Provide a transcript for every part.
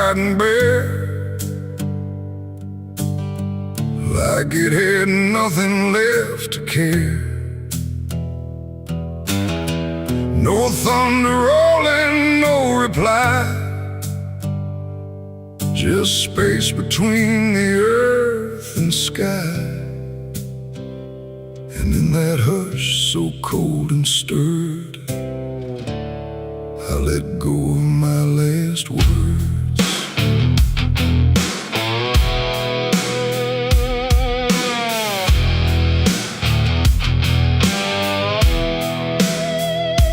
lying bare, like it had nothing left to care. No thunder rolling, no reply, just space between the earth and sky. And in that hush so cold and stirred, I let go of my last words.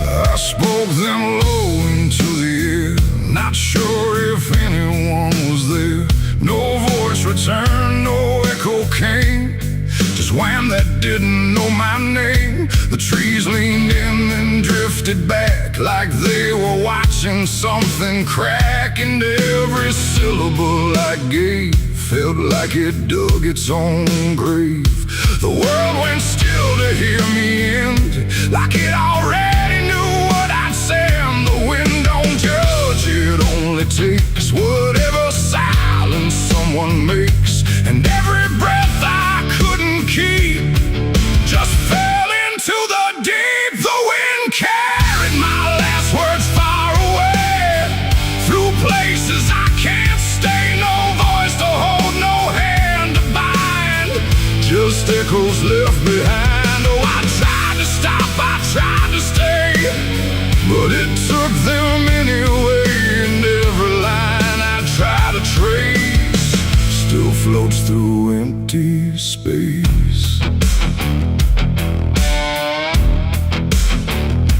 I spoke them low into the air, not sure if anyone was there. No voice returned, no echo came, just wham that didn't know my name. The trees leaned in and drifted back, like they were watching something crack. And every syllable I gave felt like it dug its own grave. The world went still to hear me end, like it already knew what I'd say. And the wind don't judge, it only takes whatever silence someone makes. And every breath I couldn't keep just fell into the deep. The wind carried my last words far away, through places I can't stay. No voice to hold, no hand to bind, just echoes left behind. Oh, I tried to stop, I tried to stay, but it took them anyway. And every line I try to trace still floats through empty space.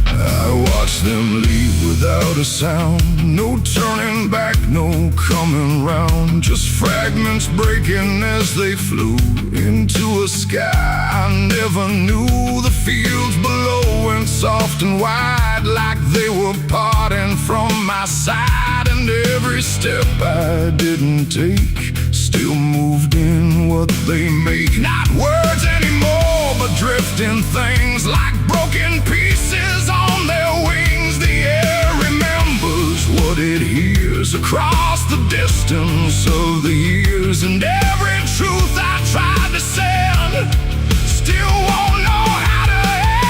I watched them leave without a sound, no turning back, no coming round, just fragments breaking as they flew into a sky I never knew. The fields below went soft and wide, like they were parting from my side. And every step I didn't take still moved in what they make. Not words anymore, but drifting things, like broken pieces on their wings. The air remembers what it hears across the distance of the years. And every truth I tried to send still won't know how to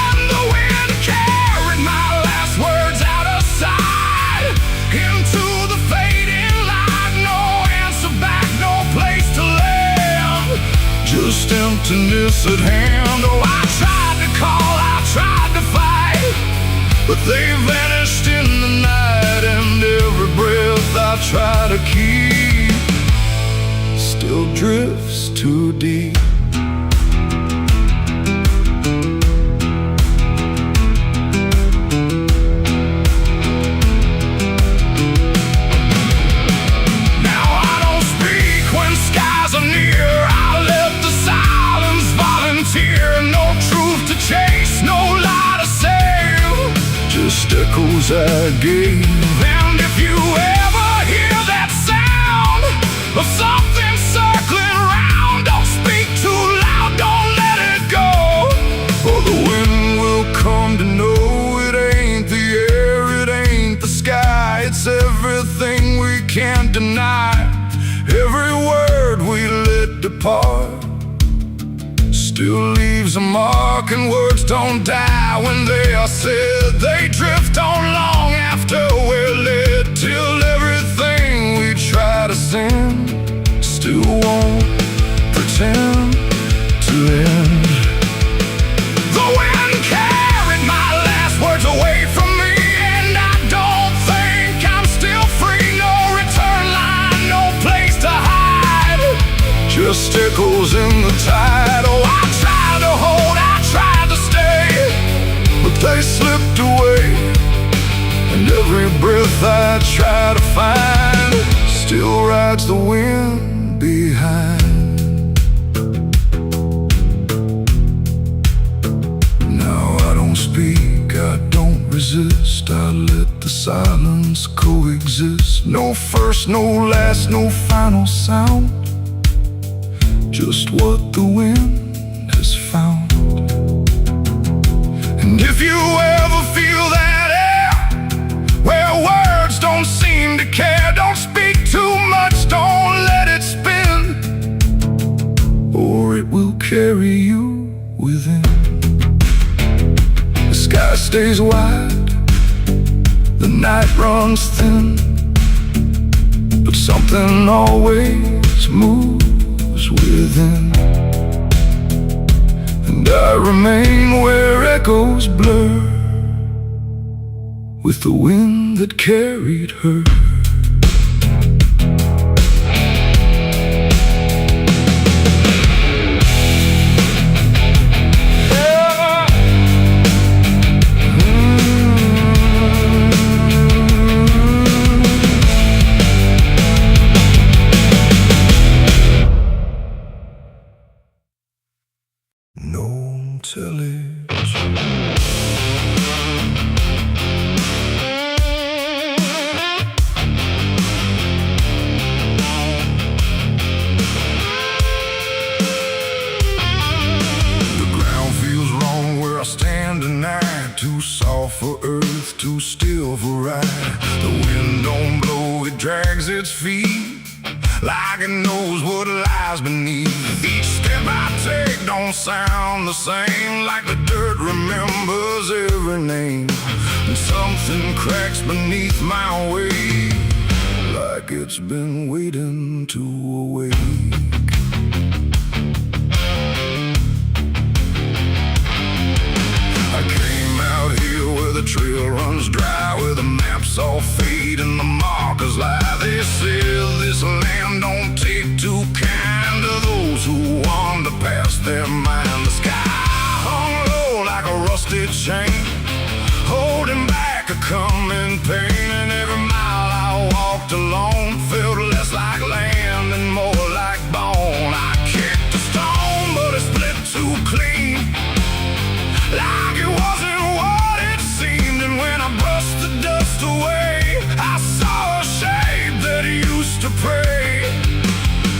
end. The wind carried my last words out of sight, into the fading light. No answer back, no place to land, just emptiness at hand. Oh, I tried to call, I tried to fight, but they vanished in the night. And every breath I try to keep still drifts too deep. Now I don't speak when skies are near, I let the silence volunteer. No truth to chase, no lie to save, just echoes I gave. And if you ever hear that sound of something circling round, don't speak too loud, don't let it go, or the wind will come to know it ain't the air, it ain't the sky, it's everything we can't deny. Every word we let depart still leaves a mark, and words don't die when they are said. They drift on long after we're led, till everything we try to send still won't pretend to end. The wind carried my last words away from me, and I don't think I'm still free. No return line, no place to hide, just echoes in the tide. Oh, I tried to hold, I tried to stay, but they slipped away. And every breath I try to find still rides the wind behind. Now I don't speak, I don't resist, I let the silence coexist. No first, no last, no final sound, just what the wind has found. And if you ever feel that air, where words don't seem to care, don't speak too much. carry you within. The sky stays wide, the night runs thin, but something always moves within. And I remain where echoes blur with the wind that carried her. No television. Too soft for earth, too still for ride. The wind don't blow, it drags its feet like it knows what lies beneath. Each step I take don't sound the same, like the dirt remembers every name. And something cracks beneath my weight, like it's been waiting to awake. The trail runs dry, where the maps all fade and the markers lie. They say this land don't take too kind to those who wander past their mind. The sky hung low like a rusted chain, holding back a coming pain. And every mile I walked alone felt less like land and more like bone. I kicked a stone, but it split too clean, like it wasn't when I brushed the dust away. I saw a shape that used to pray.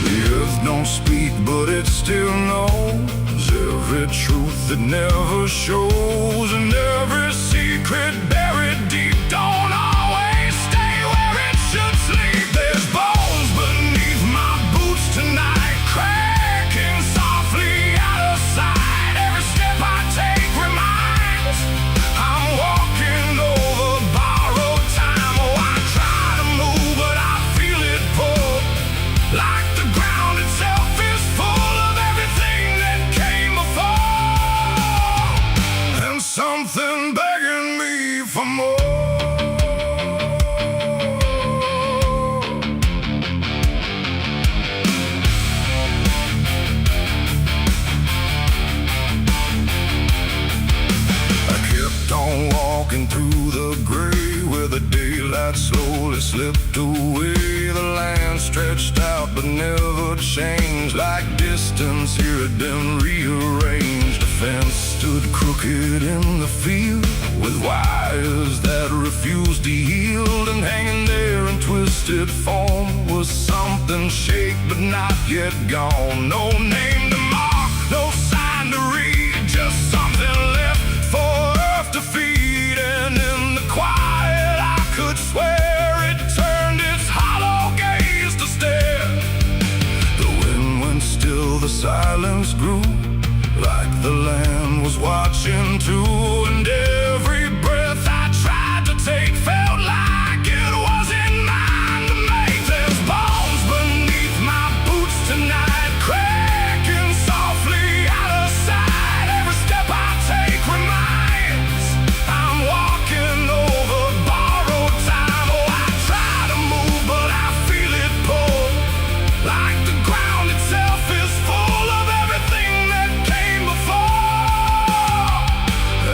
The earth don't speak, but it still knows every truth that never shows, and every secret buried deep don't always stay where it should sleep. There's bones beneath my boots tonight, cracking softly out of sight. Every step I take reminds I'm walking over borrowed time. Oh, I try to move, but I feel it pull, like the ground itself is full of everything that came before, and something begging me for more. Walking through the gray, where the daylight slowly slipped away. The land stretched out but never changed, like distance here had been rearranged. A fence stood crooked in the field, with wires that refused to yield. And hanging there in twisted form was something shaped but not yet gone. No name to mark, no sign to read, just something left for earth to feed. And in the quiet I could swear it turned its hollow gaze to stare. The wind went still, the silence grew, like the land was watching too. And every breath I tried to take felt like it wasn't mine to make. There's bones beneath my boots tonight, cracking softly out of sight. Every step I take reminds I'm walking over borrowed time. Oh, I try to move, but I feel it pull, like the ground itself is full of everything that came before,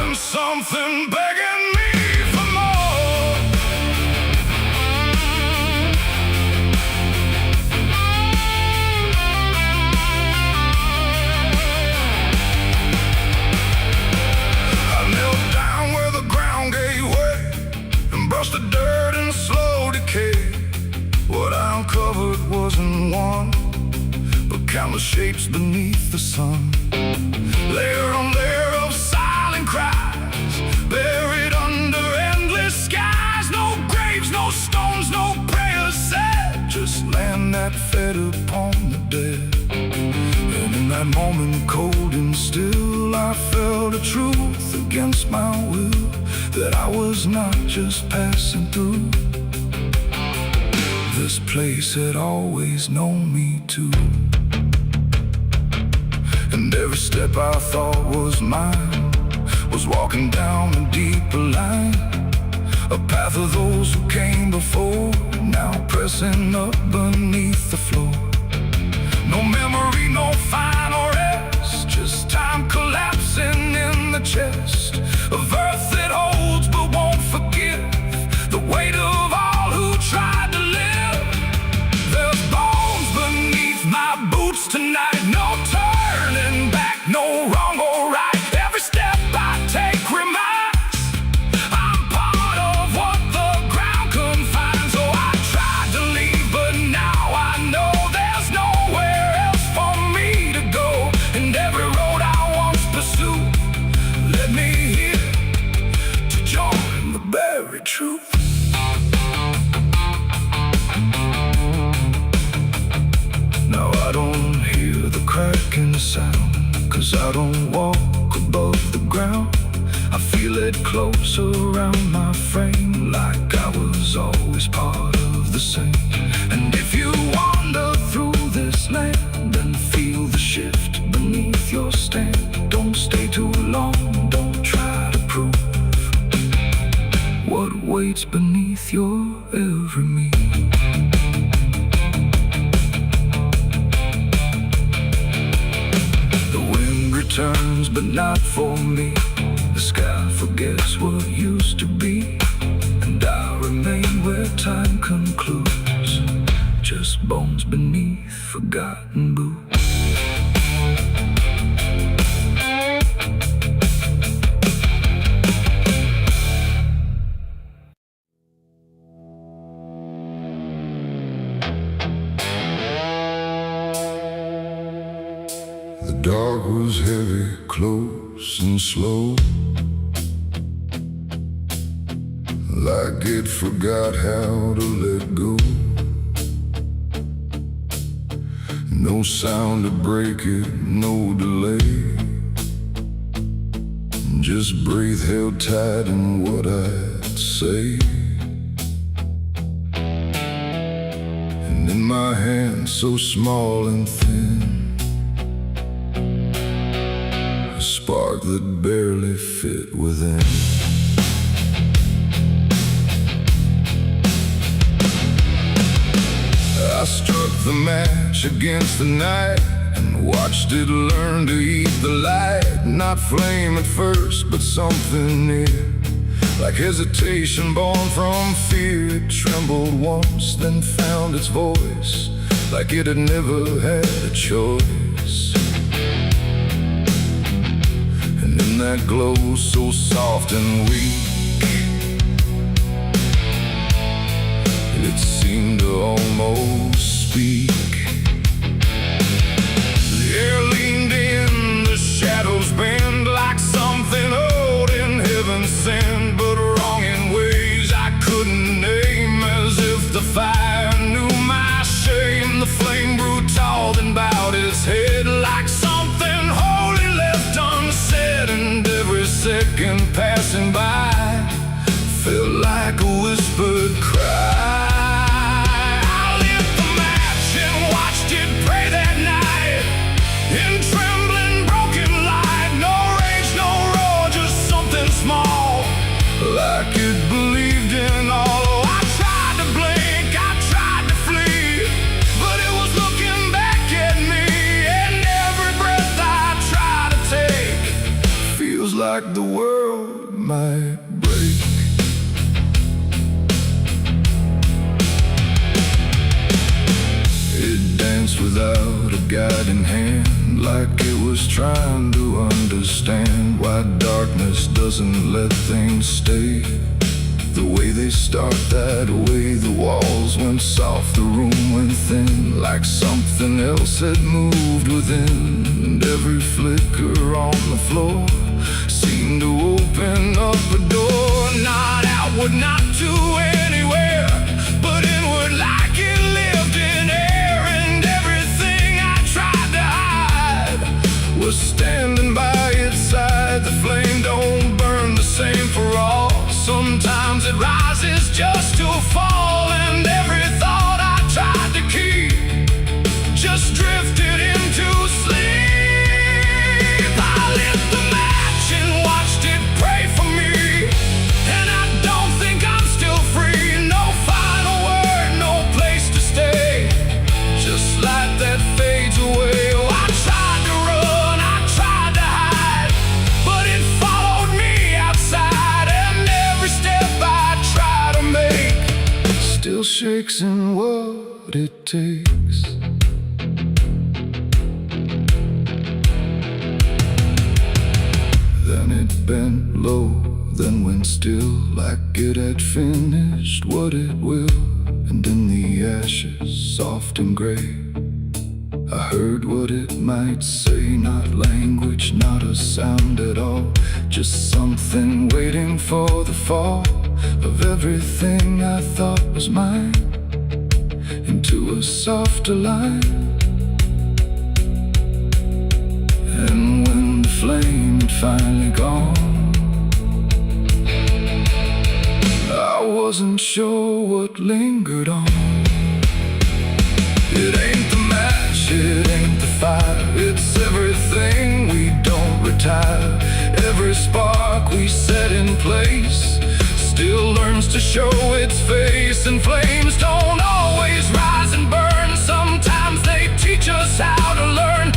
and something begging me for more. I knelt down where the ground gave way and brushed the dirt in slow decay. What I uncovered wasn't one, but countless shapes beneath the sun. Layer on layer of silent cries, buried under endless skies. No graves, no stones, no prayers said, just land that fed upon the dead. And in that moment, cold and still, I felt a truth against my will, that I was not just passing through. This place had always known me too. And every step I thought was mine was walking down a deeper line, a path of those who came before, now pressing up beneath the floor. No memory, no final rest, just time collapsing in the chest of earth that holds but won't forgive the weight of all who tried to live. There's bones beneath my boots tonight, no turning back, no wrong or right. Every step I take reminds I'm part of what the ground confines. So I tried to leave, but now I know there's nowhere else for me to go. And every road I once pursued led me here to join the buried truth. Now I don't hear the cracking sound, 'cause I don't walk above the ground. I feel it close around my frame, like I was always part of the same. And if you wander through this land and feel the shift beneath your stand, don't stay too long, don't try to prove what waits beneath your every move. Turns, but not for me. The sky forgets what used to be, and I remain where time concludes, just bones beneath forgotten boots. The dark was heavy, close and slow, like it forgot how to let go. No sound to break it, no delay, just breath held tight in what I'd say. And in my hand, so small and thin, spark that barely fit within. I struck the match against the night and watched it learn to eat the light. Not flame at first, but something near, like hesitation born from fear. It trembled once, then found its voice, like it had never had a choice. That glow so soft and weak, it seemed to almost speak. The air leaned in, the shadows bend, like something old in heaven sent, but wrong in ways I couldn't name. As if the fire knew my shame, the flame grew tall and bowed its head, like something holy left unsaid. And every second passing by felt like a whispered cry. I lit the match and watched it pray that night, in trembling broken light. No rage, no roar, just something small, like it believed in all. Oh, I tried to blink, I tried to flee, but it was looking back at me. And every breath I try to take feels like the world might break. It danced without a guiding hand, like it was trying to understand why darkness doesn't let things stay the way they start. That way the walls went soft, the room went thin, like something else had moved within. And every flicker on the floor seemed to open up a door, not outward, not to anywhere, but inward, like it lived in air. And everything I tried to hide was standing by its side. The flame don't burn the same for all. Sometimes it rises just to fall, and every thought I tried to keep just drifted into sleep. I lit the match and watched it pray for me, and I don't think I'm still free. No final word, no place to stay. Just light that fades away. Oh, I tried to run, I tried to hide, but it followed me outside, and every step I try to make still shakes in what it takes. Then it bent low, then went still, like it had finished what it will. And in the ashes, soft and gray, I heard what it might say. Not language, not a sound at all, just something waiting for the fall of everything I thought was mine into a softer line. And when the flame had finally gone, I wasn't sure what lingered on. It ain't the match, it ain't the fire, it's everything we don't retire. Every spark we set in place still learns to show its face. And flames don't always rise and burn. Sometimes they teach us how to learn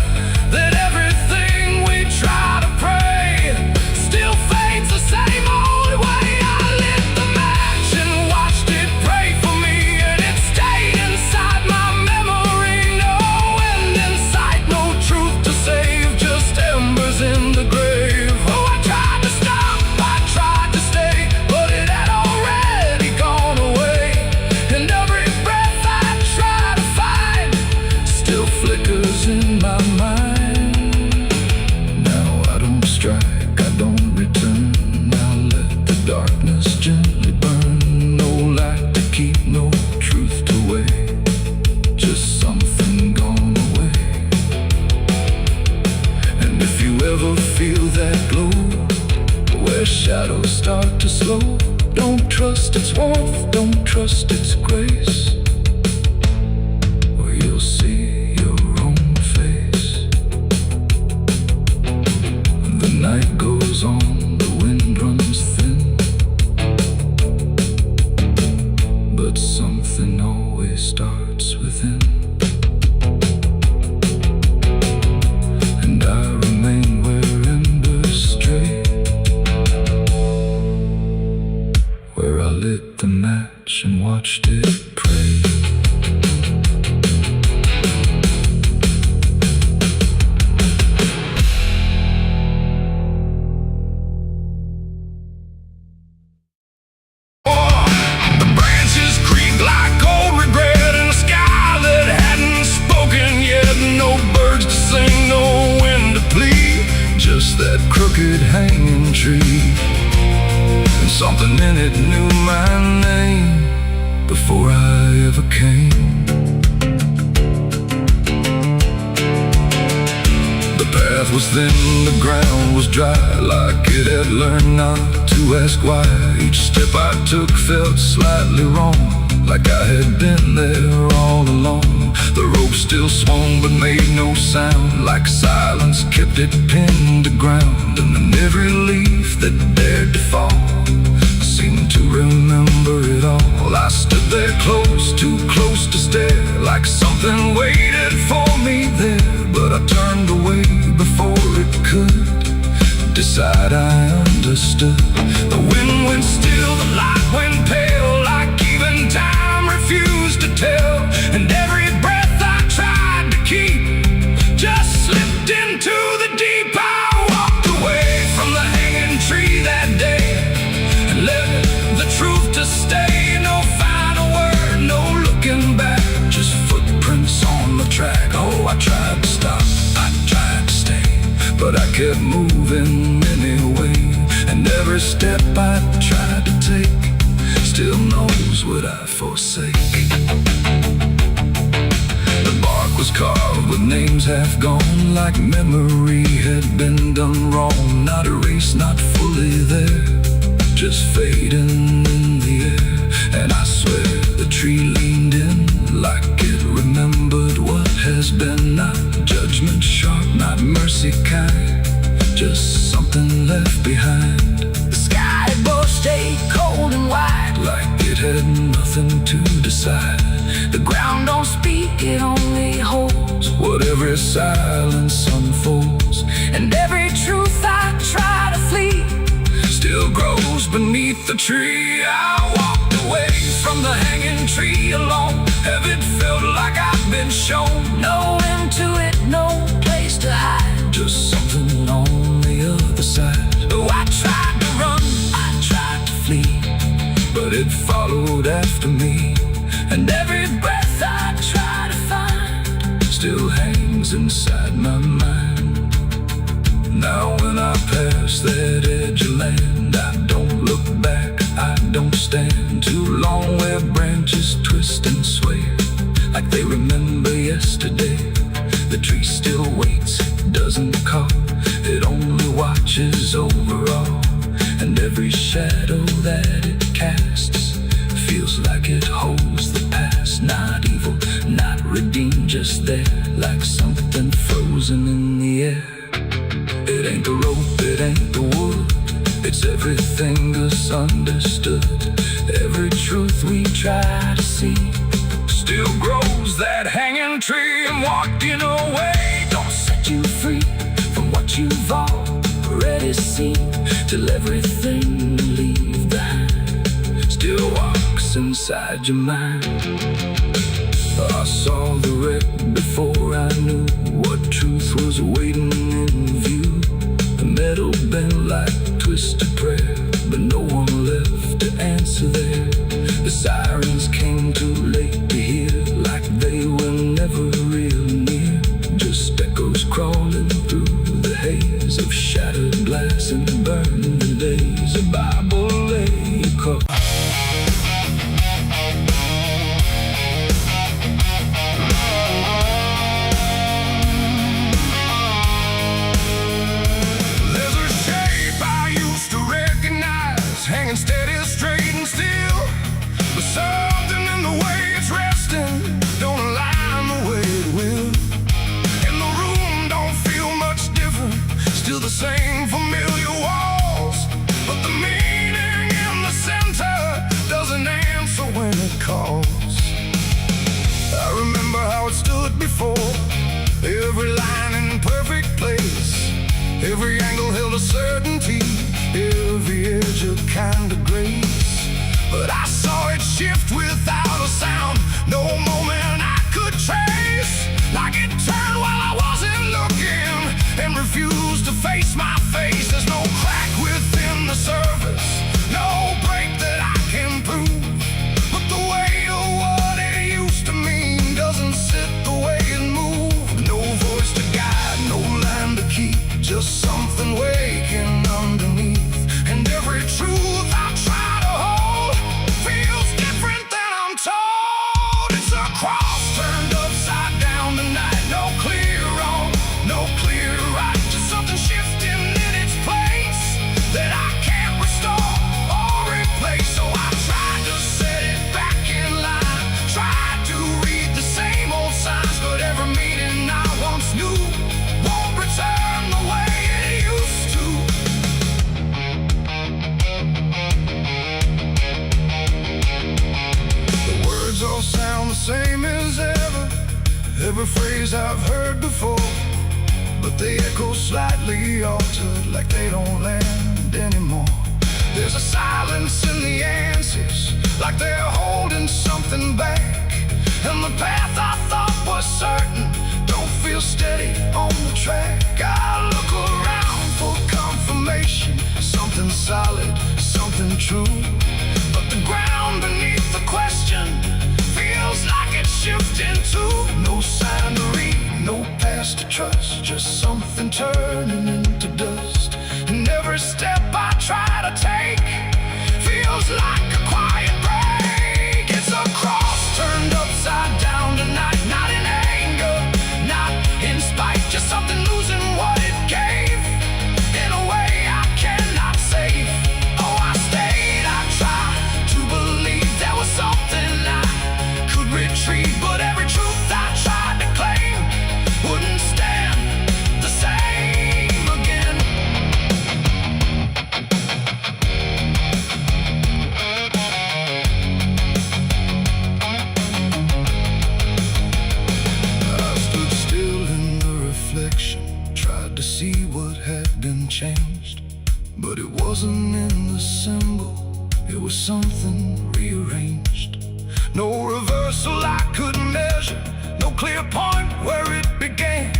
that everything we try to pray still fades the same old way. I lit the match and watched it pray for me, and it stayed inside my memory. No end in sight, no truth to save, just embers in the grave. Oh, I tried to stop, I tried to stay, but it had already gone away. And every breath I try to find still flickers in my mind. Now I don't strike, I don't return. Now let the darkness gently burn. No light to keep, no truth to weigh, just something gone away. And if you ever feel that glow, where shadows start to slow, don't trust its warmth, don't trust its grace, or you'll see your own face. The night goes on, the wind runs thin, but something always starts within. And I remain where embers stray, where I lit the match and watched it pray. The branches creak like cold regret in a sky that hadn't spoken yet. No birds to sing, no wind to plead, just that crooked hanging tree. And something in it knew my name before I ever came. The path was thin, the ground was dry, like it had learned not to ask why. Each step I took felt slightly wrong, like I had been there all along. The rope still swung but made no sound, like silence kept it pinned to ground. And then every leaf that dared to fall seemed to remember it all. I stood there close, too close to stare, like something waited for me there. But I turned away before it could decide I understood. The wind went still, the light went pale, like even time refused to tell. And every breath I tried to keep just slipped into the deep. I walked away from the hanging tree that day and let the truth to stay. No final word, no looking back, just footprints on the track. Oh, I tried to stop, I tried to stay, but I kept moving anyway. And every step I tried to take still knows what I forsake. The bark was carved with names half gone, like memory done wrong, not erased, not fully there, just fading in the air. And I swear the tree leaned in like it remembered what has been. Not judgment sharp, not mercy kind, just something left behind. The sky above stayed cold and white, like it had nothing to decide. The ground don't speak, it only holds what every silence unfolds. And every truth I try to flee still grows beneath the tree. I walked away from the hanging tree alone. Heaven felt like I've been shown. No end to it, no place to hide, just something on the other side. Oh, I tried to run, I tried to flee, but it followed after me. And every breath I try to find still hangs inside my mind. Now when I pass that edge of land, I don't look back, I don't stand too long where branches twist and sway like they remember yesterday. The tree still waits, it doesn't call, it only watches over all. And every shadow that it casts feels like it holds the past. Not evil, not redeemed, just there like something frozen in the air. It ain't the rope, it ain't the wood, it's everything misunderstood. Every truth we try to see still grows that hanging tree. And walking away don't set you free from what you've already seen, till everything you leave behind still walks inside your mind. I saw the wreck before I knew what truth was waiting in view. The metal bent like twisted prayer, but no one left to answer there. The sirens came too late to hear, like they were never real near, just echoes crawling through the haze of shattered glass and burning days. A Bible lay across. Hanging steady, straight and still, but something in the way it's resting don't align the way it will. And the room don't feel much different, still the same familiar walls, but the meaning in the center doesn't answer when it calls. I remember how it stood before, every line in perfect place, every angle held a certainty, every edge a kind of grace. But I saw it shift without a sound, no moment I could trace. Like it turned while I wasn't looking and refused to face my face. There's no crack within the surface, no break that I can prove, but the weight of what it used to mean doesn't sit the way it moved. No voice to guide, no line to keep, just something waking underneath. And every truth I try to hold feels different than I'm told. It's a cross turned upside down tonight. No clear wrong, no clear right, just something shifting in its place that I can't restore or replace. So I tried to set it back in line, tried to read the same old signs, but every meaning I once knew won't return the way it used to. All sound the same as ever, every phrase I've heard before, but they echo slightly altered, like they don't land anymore. There's a silence in the answers, like they're holding something back. And the path I thought was certain don't feel steady on the track. I look around for confirmation, something solid, something true, but the ground beneath the question feels like it's shifting too. No sign to read, no past to trust, just something turning into dust. And every step I try to take feels like a quiet break. It's a cross turned upside down tonight, not in anger, not in spite, just something losing what it gave. something changed. But it wasn't in the symbol, it was something rearranged. No reversal I could measure, no clear point where it began.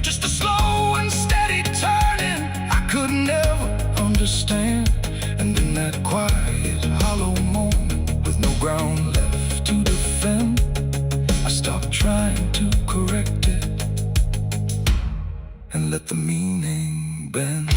Just a slow and steady turning I could never understand. And in that quiet, hollow moment, with no ground left to defend, I stopped trying to correct it and let the meaning bend.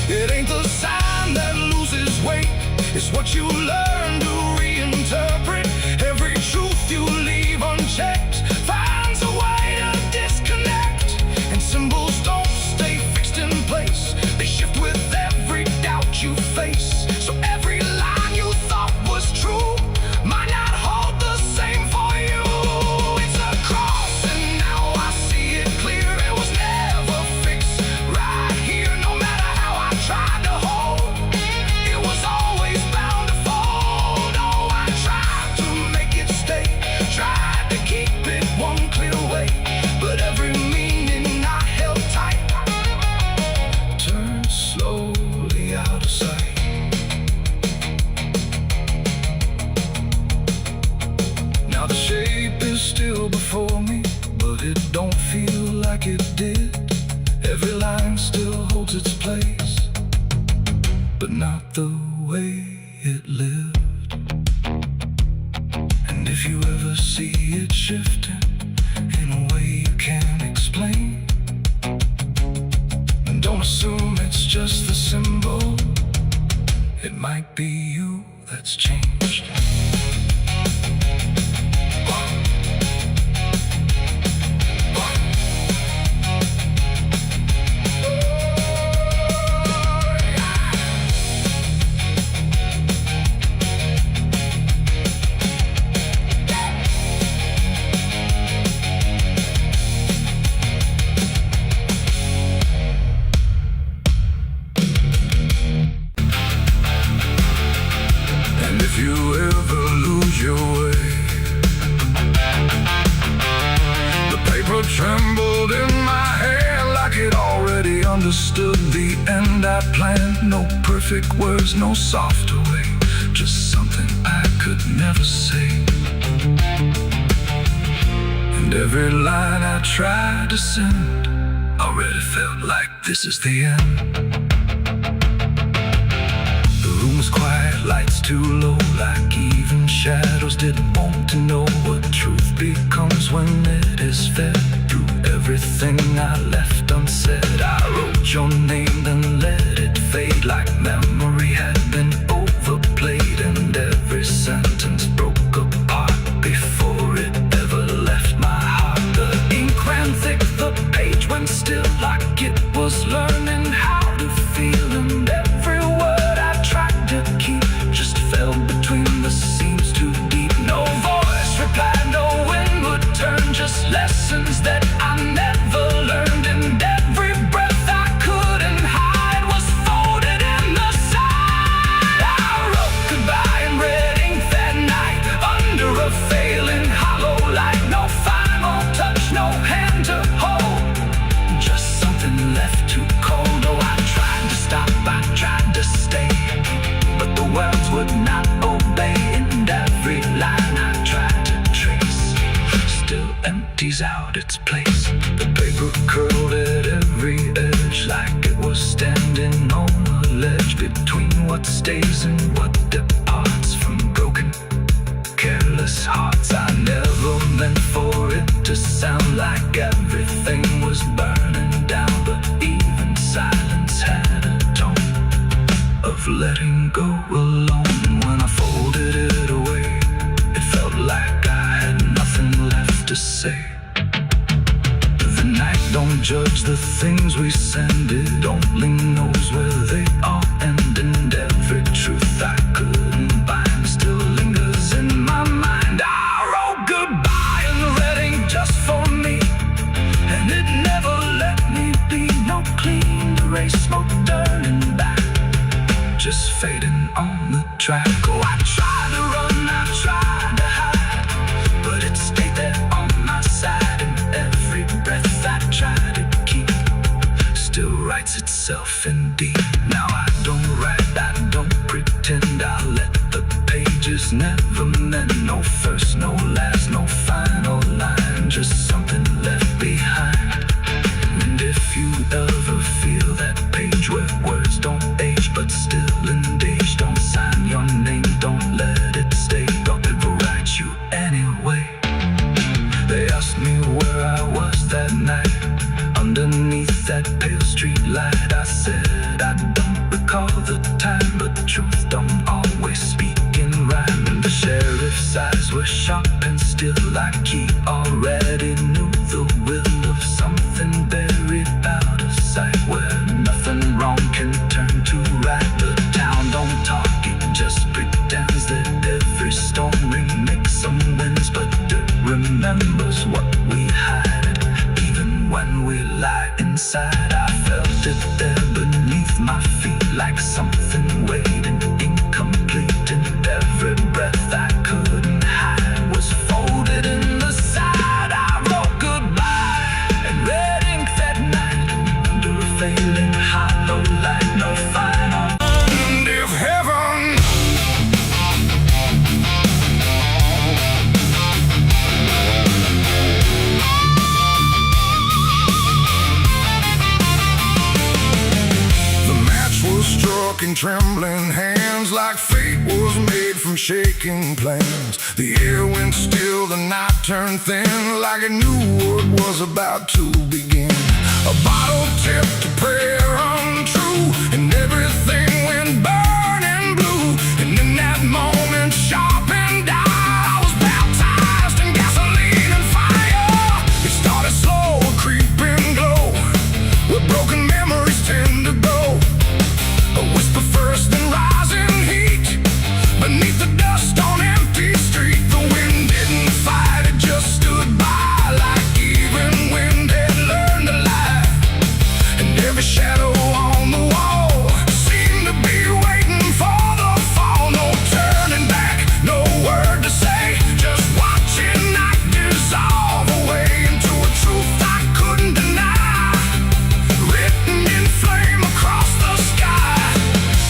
It ain't the sign that loses weight, it's what you learn to reinterpret. Every truth you leave unchecked finds a way to disconnect. And symbols don't stay fixed in place, they shift with every doubt you face. So every line you thought was true might not hold the same for you. It's a cross and now I see it clear. It was never fixed right here, no matter how I tried to hold. It was always bound to fold. Oh, I tried to make it stay, tried to keep it one clear way, but every meaning I held tight turned slowly out of sight. Now the shape is still before me, but it don't feel like it did. Every line still holds its place, but not the way it lived. And if you ever see it shifting in a way you can't explain, don't assume it's just the symbol, it might be you that's changed. If you ever lose your way, the paper trembled in my hand like it already understood the end I planned. No perfect words, no softer way, just something I could never say. And every line I tried to send already felt like this is the end. Quiet, lights too low, like even shadows didn't want to know what truth becomes when it is fed. Through everything I left unsaid, I wrote your name, then let it fade like memory had been overplayed. And every sentence broke apart before it ever left my heart. The ink ran thick, the page went still, like it was learning how to feel. And every word I tried to keep just fell between the seams too deep. No voice replied, no wind would turn, just lessons that I never learned. And every breath I couldn't hide was folded in the side. I wrote goodbye in red ink that night, under a failing hollow light. No final touch, no hand to hold, just something left too cold. Oh, I tried to stop, I tried to stay, but the words would not obey. And every line I tried to trace still empties out its place. The paper curled at every edge like it was standing on a ledge between what stays and what departs from broken, careless hearts. I never meant for it to sound like everything was burning down, but even silence had a tone of letting go alone. When I folded it away, it felt like I had nothing left to say. The night don't judge the things we send, it only knows where they all end. And every truth I couldn't bind still lingers in my mind. I wrote goodbye in red ink just for me, and it never let me be. No clean erase, smoke turning back, just fading on the track. Oh, I tried to run, I tried to hide, but it stayed there on my side. And every breath I tried to keep still writes itself indeed. Now I don't write, I don't pretend, I let the pages never meant no first, no last, no final line, just something left behind. And if you ever feel that page where words don't age but still engage, don't sign your name, don't let it stay, don't ever write you anyway. They asked me where I was that night, underneath that pale street light. I said I don't recall the time, but the truth don't always speak in rhyme. And the sheriff's eyes were sharp and still, like he already knew the will of something buried out of sight, where nothing wrong can turn to right. The town don't talk, it just pretends that every storm ring makes some winds, but it remembers what we hide. Even when we lie inside, I felt it there beneath my feet, like something waiting incomplete. And every breath I couldn't hide was folded in the side. I wrote goodbye in red ink that night, under a failing hollow light, no final end of heaven. Struck in trembling hands, like fate was made from shaking plans. The air went still, the night turned thin, like it knew what was about to begin. A bottle tipped, a prayer untrue, and everything went burning blue. And in that moment, sharp and dire, I was baptized in gasoline and fire. It started slow, a creeping glow, where broken memories tend to go. A whisper first, then rising heat beneath the dust on empty street. The wind didn't fight, it just stood by, like even wind had learned to lie. And every shadow on the wall seemed to be waiting for the fall. No turning back, no word to say, just watching night dissolve away into a truth I couldn't deny, written in flame across the sky.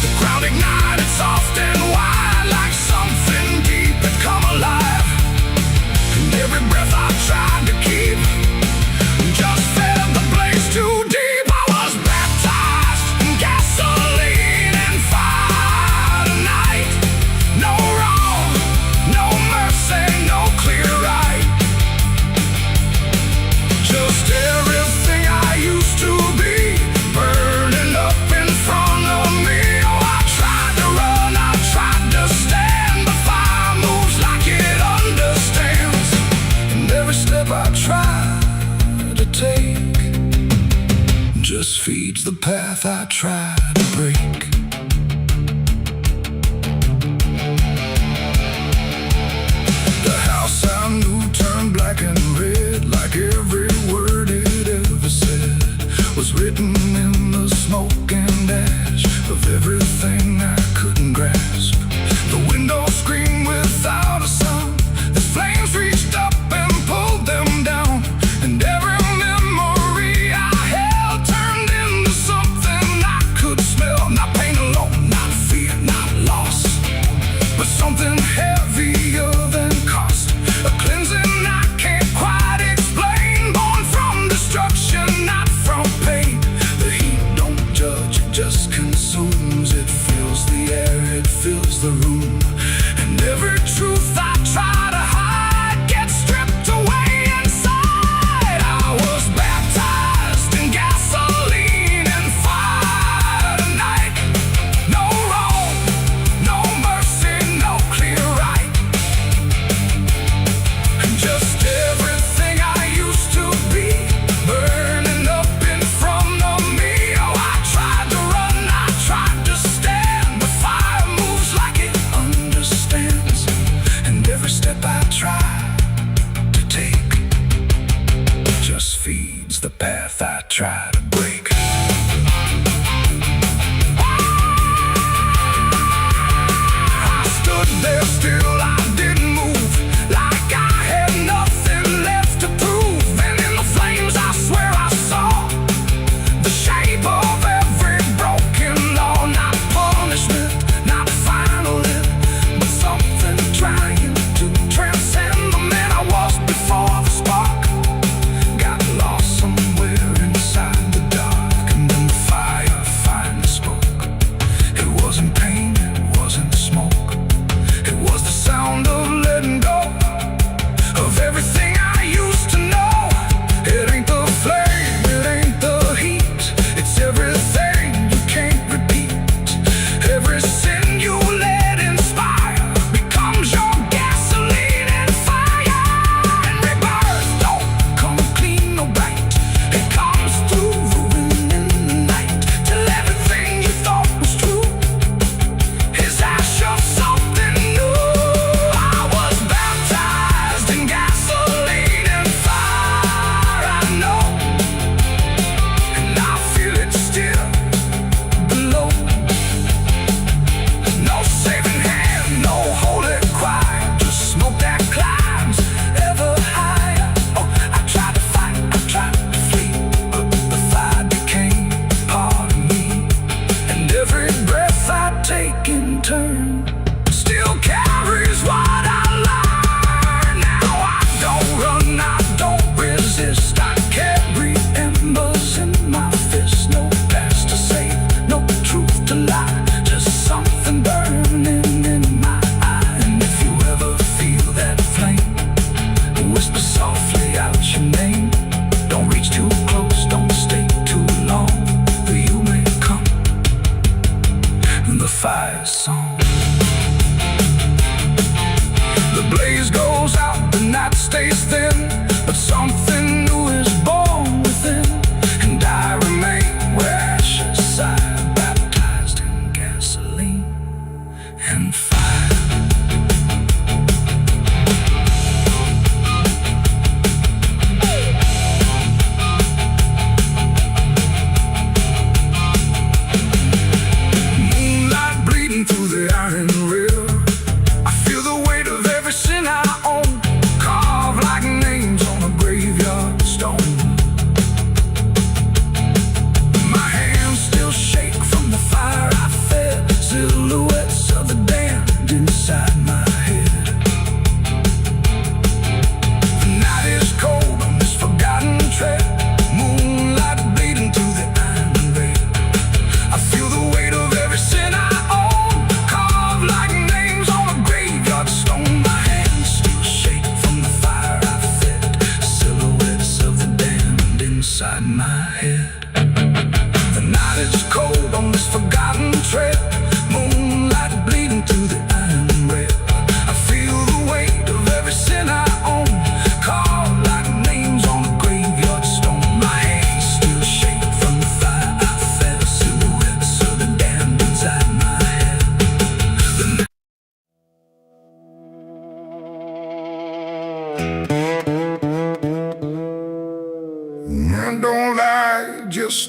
The crowd ignited soft and wide, like something deep had come alive. And every breath I tried to keep just fed the blaze too deep. I was baptized in gasoline and fire tonight. No wrong, no mercy, no clear right. Just everything I used to be, burning up in front of me. Oh, I tried to run, I tried to stand, but fire moves like it understands. And every step I try to take just feeds the path I try to break. The house I knew turned black and red, like every word it ever said was written in the smoke and ash of everything I couldn't grasp. The window screamed without a sound, the flames reached up and pulled them down. And every memory I held turned into something I could smell. Not pain alone, not fear, not loss, but something heavier than cost. A cleansing I can't quite explain, born from destruction, not from pain. The heat don't judge, it just consumes. It fills the air, it fills the room. And every truth I try to hide gets stripped away inside. I was baptized in gasoline and fire tonight. No wrong, no mercy, no clear right. And just everything I used to be, burning up in front of me. Oh, I tried to run, I tried to stand, but fire moves like it understands. And every step I try to take just feeds the path I try to break. I stood there still, I didn't move, like I had nothing left to prove. And in the flames I swear I saw the shape of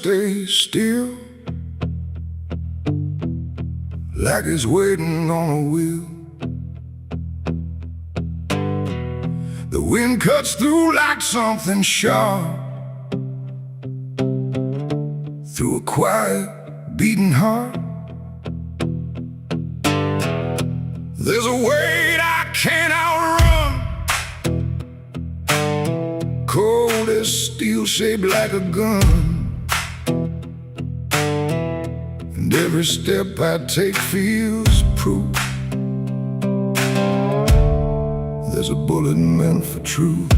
stays still, like it's waiting on a wheel. The wind cuts through like something sharp, through a quiet, beating heart. There's a weight I can't outrun, cold as steel, shaped like a gun. And every step I take feels proof there's a bullet meant for truth.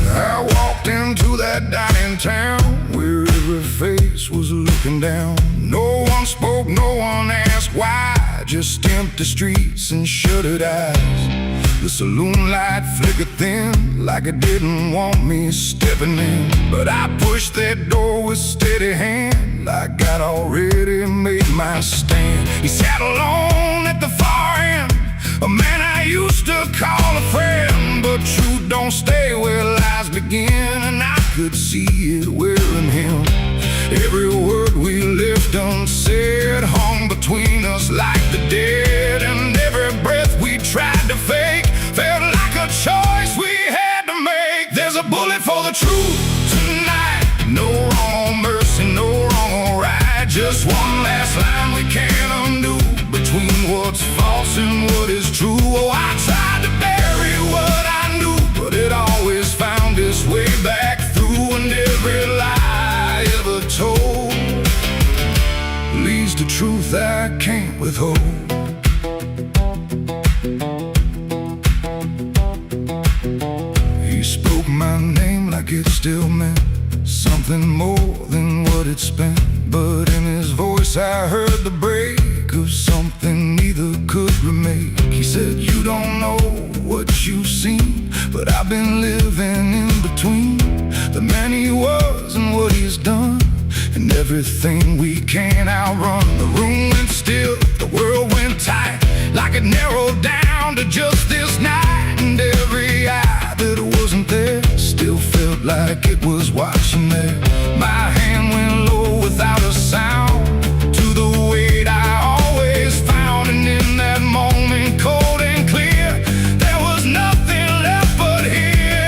I walked into that dining town where every face was looking down. No one spoke, no one asked why, just empty streets and shuttered eyes. The saloon light flickered thin, like it didn't want me stepping in. But I pushed that door with steady hand, like I'd already made my stand. He sat alone at the far end, a man I used to call a friend. But truth don't stay where lies begin, and I could see it wearing him. Every word we left unsaid hung between us like the dead. And every breath we tried to fake felt like a choice we had to make. There's a bullet for the truth tonight, no wrong or mercy, no wrong or right. Just one last line we can't undo, between what's false and what is true. Oh, I tried to bury what I knew, but it always found its way back through. And every lie ever told leads to truth I can't withhold. He spoke my name like it still meant something more than what it spent. But in his voice I heard the break of something neither could remake. He said, you don't know what you've seen, but I've been living in between the man he was and what he's done, and everything we can't outrun. The room went still, the world went tight, like it narrowed down to just this night. And every eye that wasn't there still felt like it was watching there. My hand went low without a sound to the weight I always found. And in that moment, cold and clear, there was nothing left but here.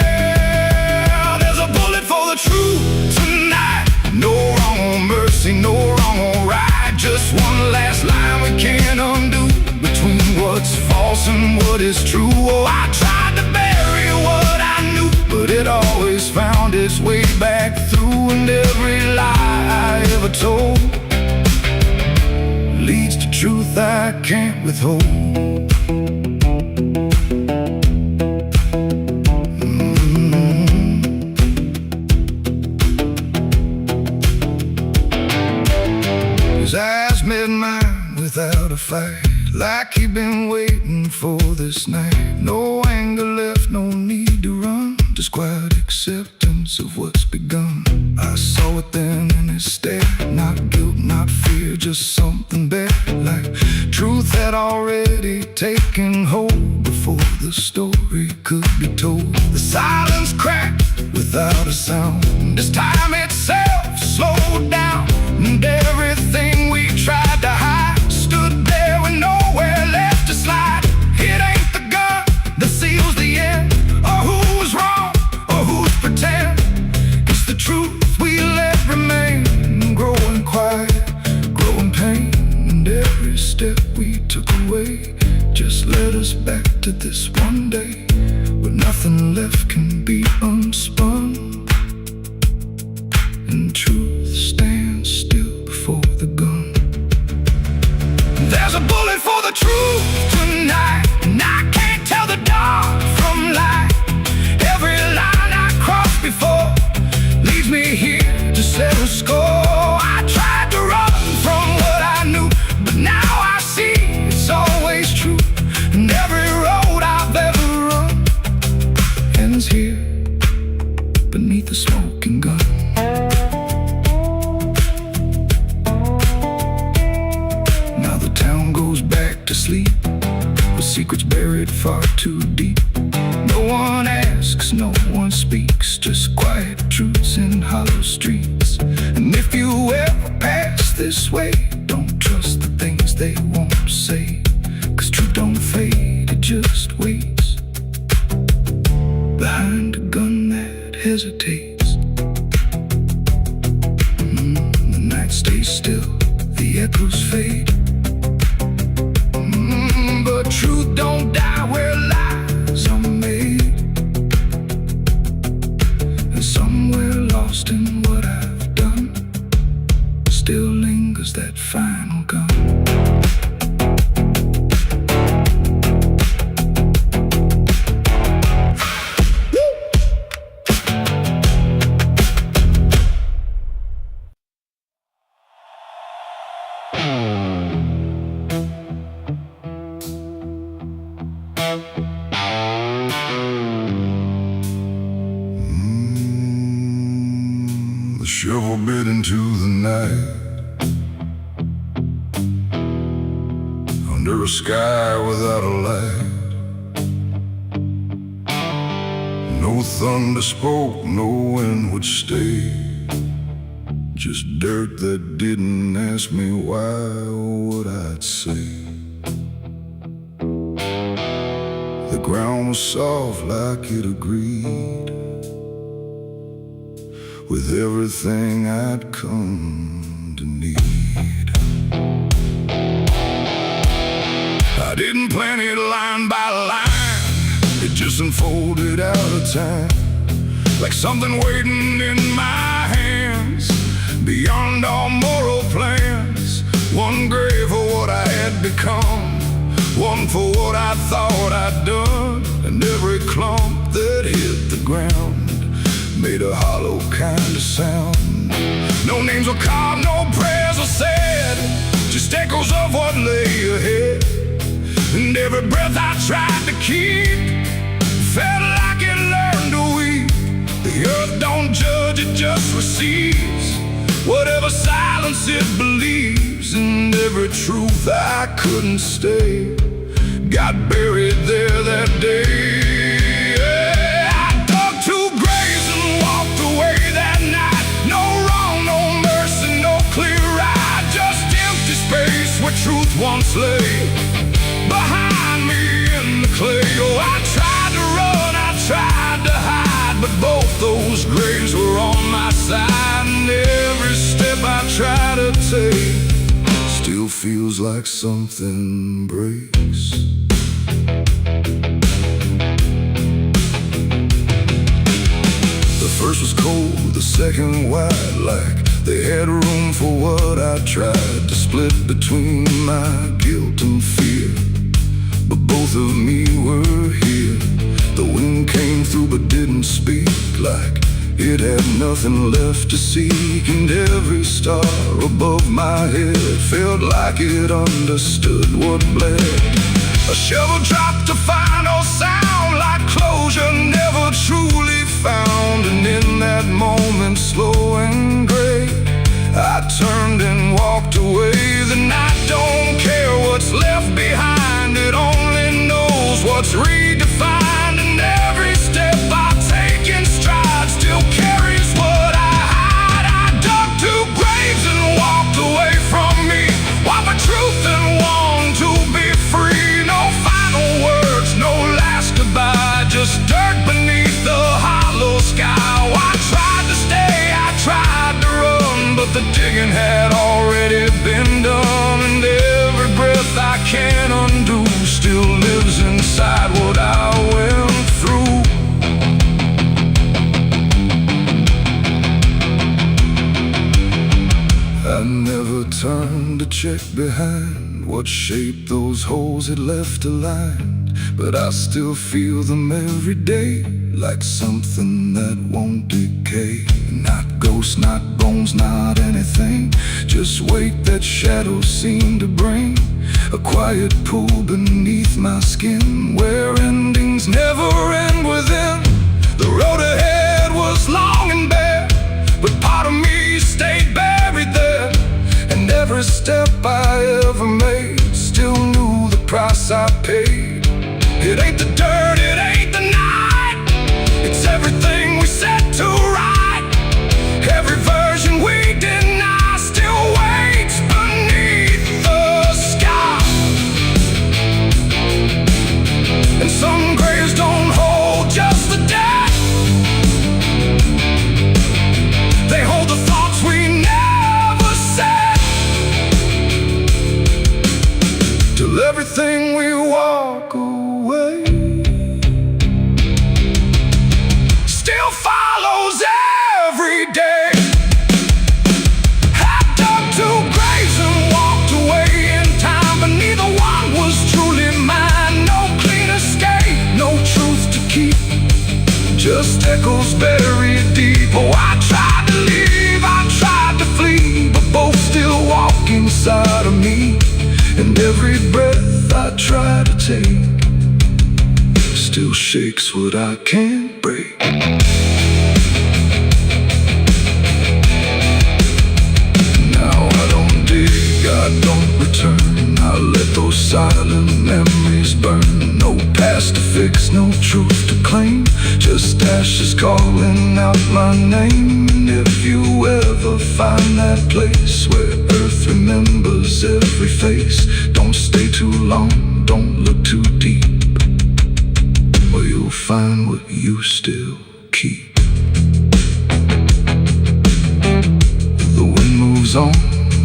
There's a bullet for the truth tonight, no wrong or mercy, no wrong or right. Just one last line we can't undo, between what's false and what is true. Oh, I tried to bury what I knew, but it always found its way back through. And every lie I ever told leads to truth I can't withhold. His eyes met mine without a fight, like he'd been waiting for this night. No anger left, no need to run, just quiet acceptance of what's begun. I saw it then in his stare, not guilt, not fear, just something better, like truth had already taken hold before the story could be told. The silence cracked without a sound, this time itself slowed down, and everything we tried to hide stood there with nowhere left to slide. It ain't the gun that seals the end, or who was wrong, or who's pretend. It's the truth we let remain, growing quiet, growing pain. And every step we took away just led us back to this one day, where nothing left can be unspun, and truth stands still before the gun. There's a bullet for the truth tonight, and I can't tell the dark from light. Every line I crossed before leads me here to settle score. I tried to run from what I knew, but now I see it's always true. And every road I've ever run ends here beneath the smoking gun. Now the town goes back to sleep, with secrets buried far too deep. No one asks, no no one speaks, just quiet truths in hollow streets. And if you ever pass this way, don't trust the things they won't say, 'cause truth don't fade, it just waits behind a gun that hesitates. The night stays still, the echoes fade. But truth don't die where lies are made. And somewhere lost in what I've done still lingers that final gun. The shovel bit into the night, under a sky without a light. No thunder spoke, no wind would stay, just dirt that didn't ask me why or what I'd say. The ground was soft like it agreed with everything I'd come to need. I didn't plan it line by line, it just unfolded out of time, like something waiting in my hands, beyond all moral plans. One grave for what I had become, one for what I thought I'd done, and every clump that hit the ground made a hollow kind of sound. No names were carved, no prayers were said, just echoes of what lay ahead. And every breath I tried to keep felt like it learned to weep. The earth don't judge, it just receives whatever silence it believes. And every truth I couldn't stay got buried there that day. Where truth once lay behind me in the clay. Oh, I tried to run, I tried to hide, but both those graves were on my side. And every step I try to take still feels like something breaks. The first was cold, the second wide, like they had room for what I tried to split between my guilt and fear. But both of me were here. The wind came through but didn't speak, like it had nothing left to seek. And every star above my head felt like it understood what bled. A shovel dropped a final sound, like closure never truly found. And in that moment, slow and gray, I turned and walked away. The night don't care what's left behind, it only knows what's redefined. And every step I take in stride still carries what I hide. I dug two graves and walked away from me, one for truth and one to be free. No final words, no last goodbye, just dirt beneath the hollow sky. Oh, I tried to stay, I tried to run, but the digging had already been done. And every breath I can't undo still lives inside what I went through. I never turned to check behind what shape those holes had left aligned, but I still feel them every day, like something that won't decay. Not ghosts, not bones, not anything, just weight that shadows seem to bring. A quiet pool beneath my skin, where endings never end within. The road ahead was long and bare, but part of me stayed buried there. And every step I ever made still knew the price I paid. It ain't the dirt, it ain't the night, it's every every day. I dug two graves and walked away in time, but neither one was truly mine. No clean escape, no truth to keep, just echoes buried deep. Oh, I tried to leave, I tried to flee, but both still walk inside of me. And every breath I try to take still shakes what I can't break. Now I don't dig, I don't return. I let those silent memories burn. No past to fix, no truth to claim, just ashes calling out my name. And if you ever find that place where earth remembers every face, don't stay too long, don't look too deep, or you'll find what you still keep. The wind moves on,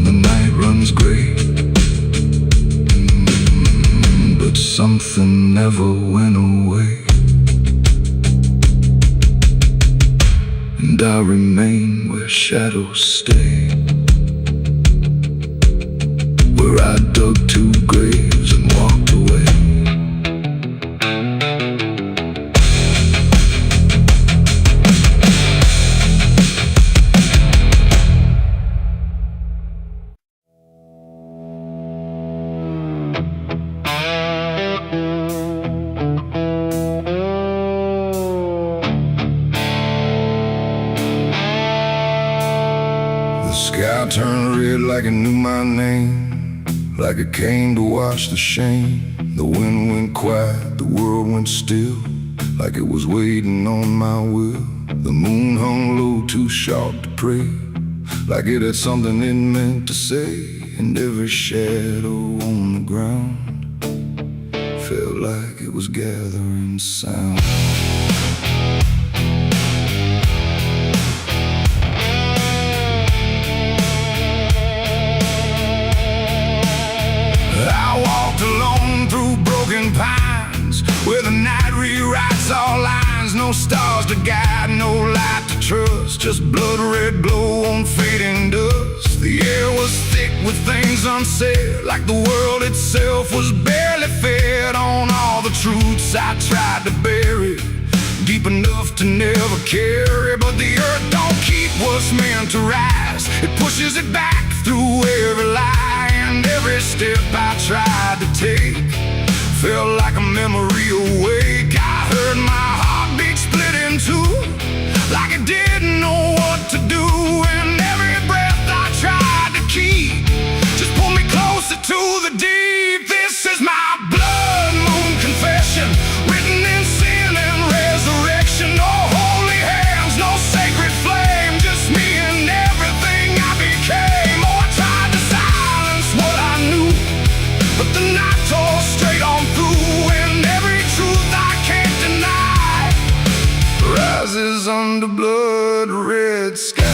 the night runs gray, but something never went away. And I remain where shadows stay, where I dug two graves and walked away. The sky turned red like it knew my name, like it came to wash the shame. The wind went quiet, the world went still, like it was waiting on my will. The moon hung low, too sharp to pray, like it had something it meant to say. And every shadow on the ground felt like it was gathering sound. I walked alone through broken pines, where the night rewrites all lines. No stars to guide, no light to trust, just blood red glow on fading dust. The air was thick with things unsaid, like the world itself was barely fed on all the truths I tried to bury, deep enough to never carry. But the earth don't keep what's meant to rise, it pushes it back through every lie. And every step I tried to take felt like a memory awake. I heard my heartbeat split in two, like it didn't know what to do. And every breath I tried to keep just pulled me closer to the deep. This is my blood moon confession, written in sin and resurrection. No holy hands, no sacred flame, just me and everything I became. Oh, I tried to silence what I knew, but the night tore straight on through. And every truth I can't deny rises under blood red sky.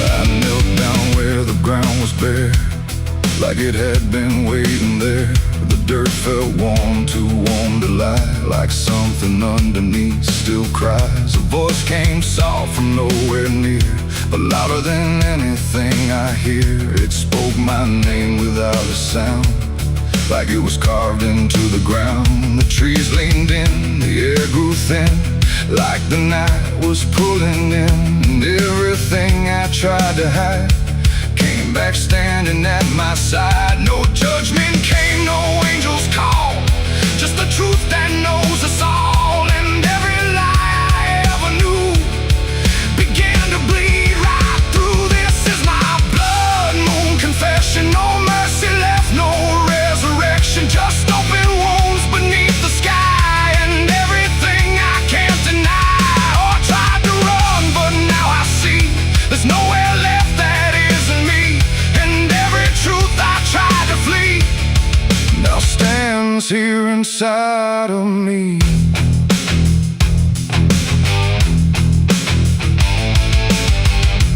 I knelt down where the ground was bare, like it had been waiting there. The dirt felt warm, too warm to lie, like something underneath still cries. A voice came soft from nowhere near, but louder than anything I hear. It spoke my name without a sound, like it was carved into the ground. The trees leaned in, the air grew thin, like the night was pulling in. And everything I tried to hide came back standing at my side. No judgment came, no angel's call, just the truth that knows us all. And every lie I ever knew began to bleed right through. This is my blood moon confession. No mercy left, no resurrection, just open wounds beneath the sky. And everything I can't deny. Oh, I tried to run, but now I see there's nowhere left that isn't me. And every truth I tried to flee now stands here inside of me.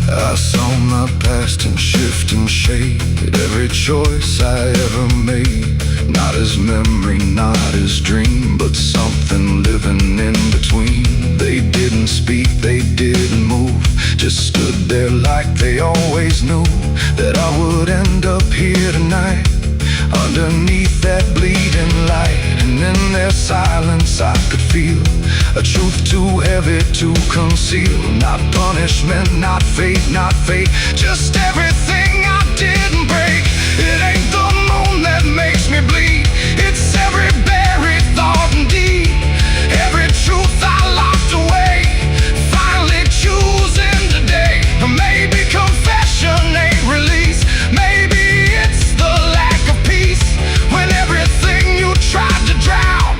I saw my past and shit drift and shade, every choice I ever made. Not as memory, not as dream, but something living in between. They didn't speak, they didn't move, just stood there like they always knew that I would end up here tonight, underneath that bleeding light. And in their silence I could feel a truth too heavy to conceal. Not punishment, not fate, not fate, just everything I didn't break. It ain't the moon that makes me bleed, it's every buried thought and deed, every truth I locked away, finally choosing today. Maybe confession ain't release, maybe it's the lack of peace, when everything you tried to drown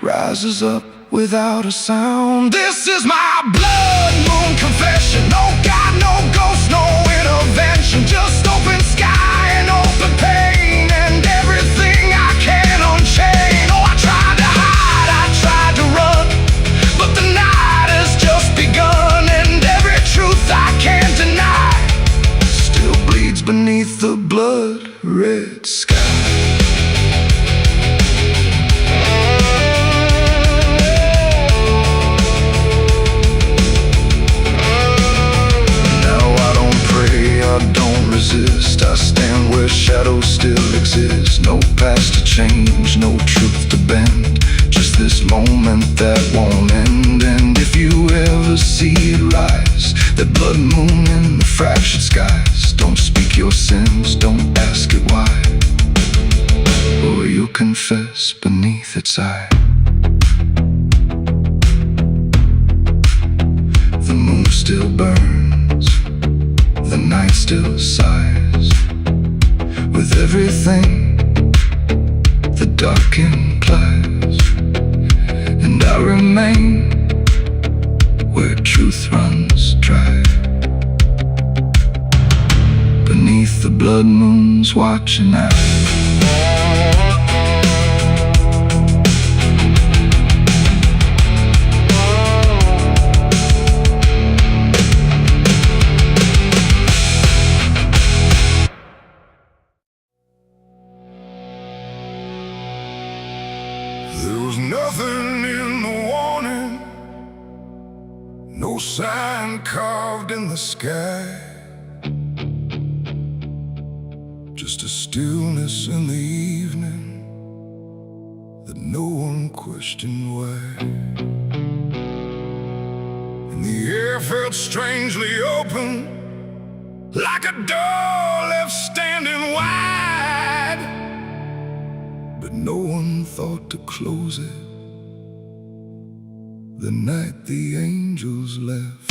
rises up without a sound. This is my blood moon confession. No God, no ghost, no intervention, just open sky and open pain, and everything I can unchain. Oh, I tried to hide, I tried to run, but the night has just begun, and every truth I can't deny still bleeds beneath the blood-red sky. I stand where shadows still exist. No past to change, no truth to bend, just this moment that won't end. And if you ever see it rise, that blood moon in the fractured skies, don't speak your sins, don't ask it why, or you'll confess beneath its eye. The moon still burns, the night still sighs, with everything the dark implies. And I remain where truth runs dry, beneath the blood moon's watching eye. There was nothing in the warning, no sign carved in the sky, just a stillness in the evening that no one questioned why. And the air felt strangely open, like a door left standing wide, but no one thought to close it the night the angels left.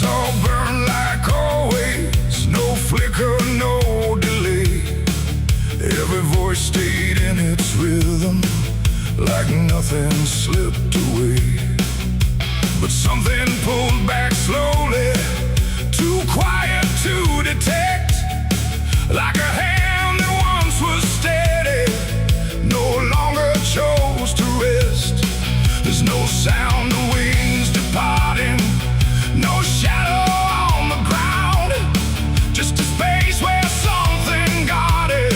All burn like always, no flicker, no delay. Every voice stayed in its rhythm, like nothing slipped away. But something pulled back slowly, too quiet to detect, like a hand that once was steady, no longer chose to rest. There's no sound of wings departing, no shadow on the ground, just a space where something guarded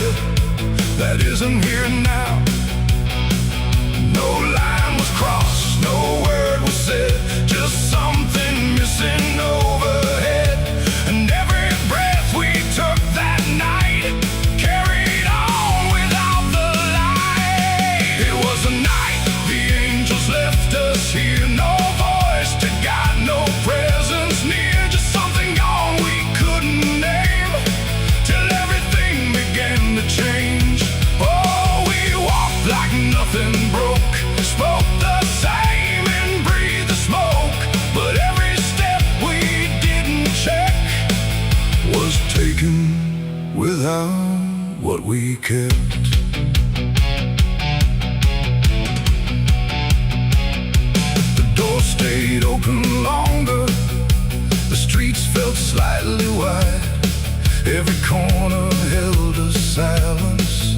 that isn't here now. No line was crossed, no word was said, just something missing overhead. And every breath we took that night carried on without the light. It was a night the angels left us here, no voice, Every corner held a silence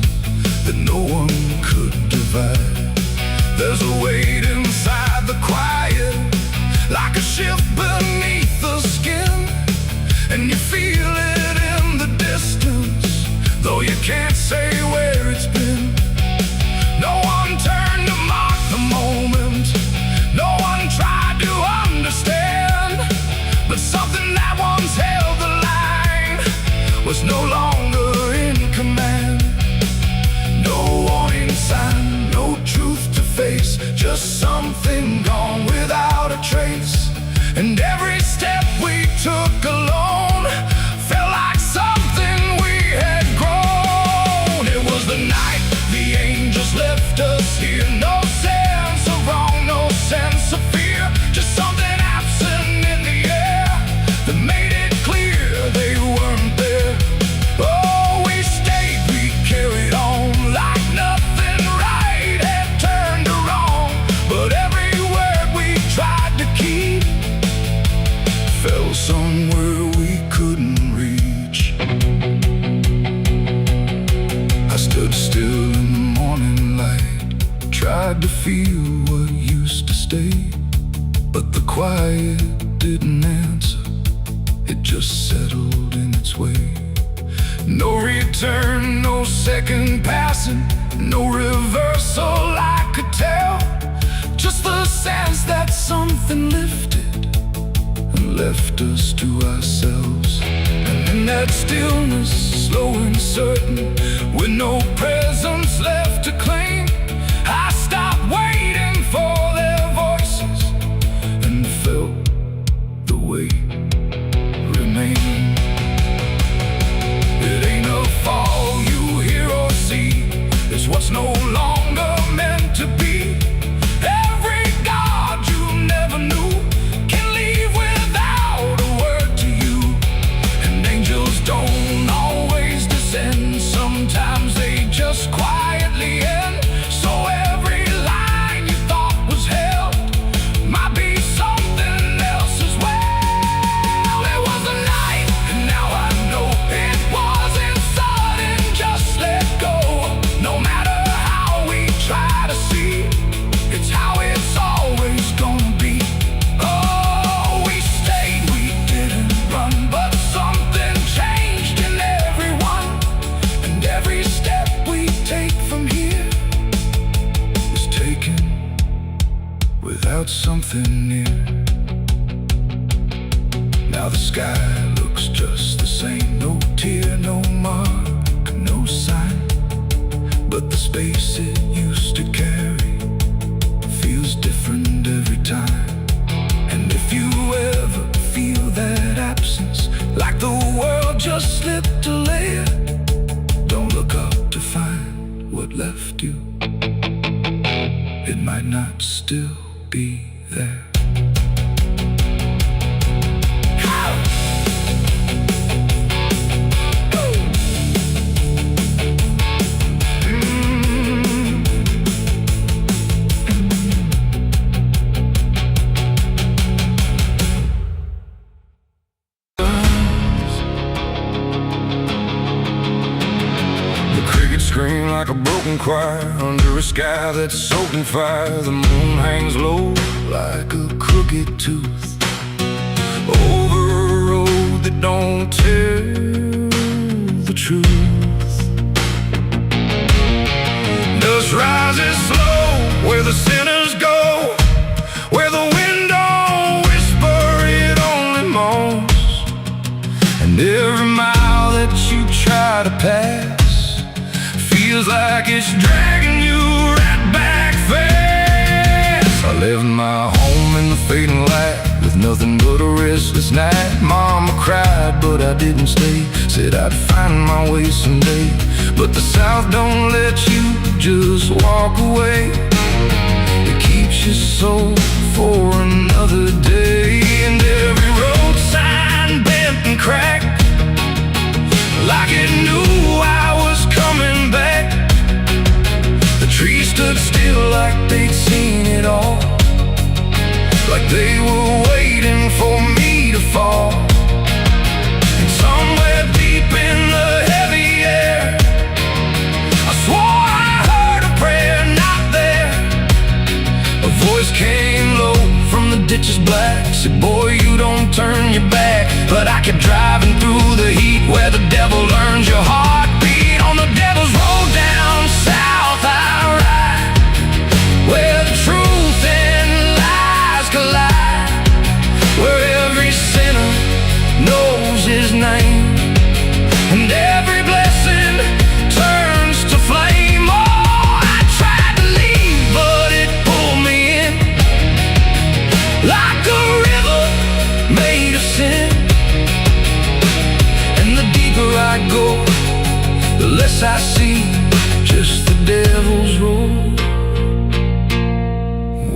that no one could divide. There's a weight inside the quiet, like a shift beneath the skin, and you feel it in the distance, though you can't say where it's been. No one turned to mark the moment, no one tried to understand, but something that once held the line was no longer in command. No warning sign, no truth to face, just something gone without a trace. And every step we took alone felt like something we had grown. It was the night the angels left us here. No sense of wrong, no sense of fear, just something absent in the air that made it clear they weren't there. Oh, we stayed, we carried on like nothing right had turned to wrong. But every word we tried to keep fell somewhere we couldn't reach. I stood still in the morning light, tried to feel what used to stay, but the quiet didn't answer, it just settled in its way. No return, no second passing, no reversal I could tell, just the sense that something lifted and left us to ourselves. And in that stillness, slow and certain, with no presence left to claim, I stopped waiting for their voices and felt the weight remain. It ain't a fall you hear or see, it's what's no longer meant to be. Every God you never knew can leave without a word to you. And angels don't always descend, sometimes they just quietly end. So every line you thought was held might be something else as well. It was a night, and now I know it wasn't sudden, just let go. No matter how we try to see, it's how it's always gonna be. Oh, we stayed, we didn't run, but something changed in everyone. And every step we take from here is taken without something near. Now the sky looks just the same, no tear, no mark, no sign, but the space it used to carry feels different every time. And if you ever feel that absence, like the world just slipped a layer, don't look up to find what left you, it might not still be there. Scream like a broken choir under a sky that's soaking fire. The moon hangs low like a crooked tooth over a road that don't tell the truth. Dust rises slow where the sinners go, where the wind don't whisper, it only moans. And every mile that you try to pass feels like it's dragging you right back fast. I left my home in the fading light with nothing but a restless night. Mama cried, but I didn't stay, said I'd find my way someday. But the South don't let you just walk away, it keeps you so for another day. And every road sign bent and cracked, like it knew I was coming back. The trees stood still like they'd seen it all, like they were waiting for me to fall. And somewhere deep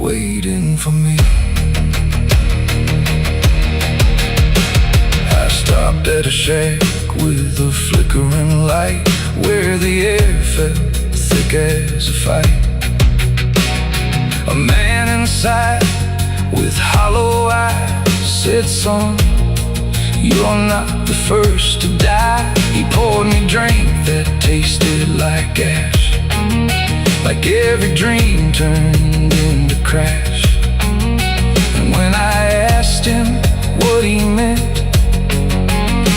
waiting for me. I stopped at a shack with a flickering light, where the air felt thick as a fight. A man inside with hollow eyes said, "Son, you're not the first to die." He poured me a drink that tasted like ash, like every dream turned into crash. And when I asked him what he meant,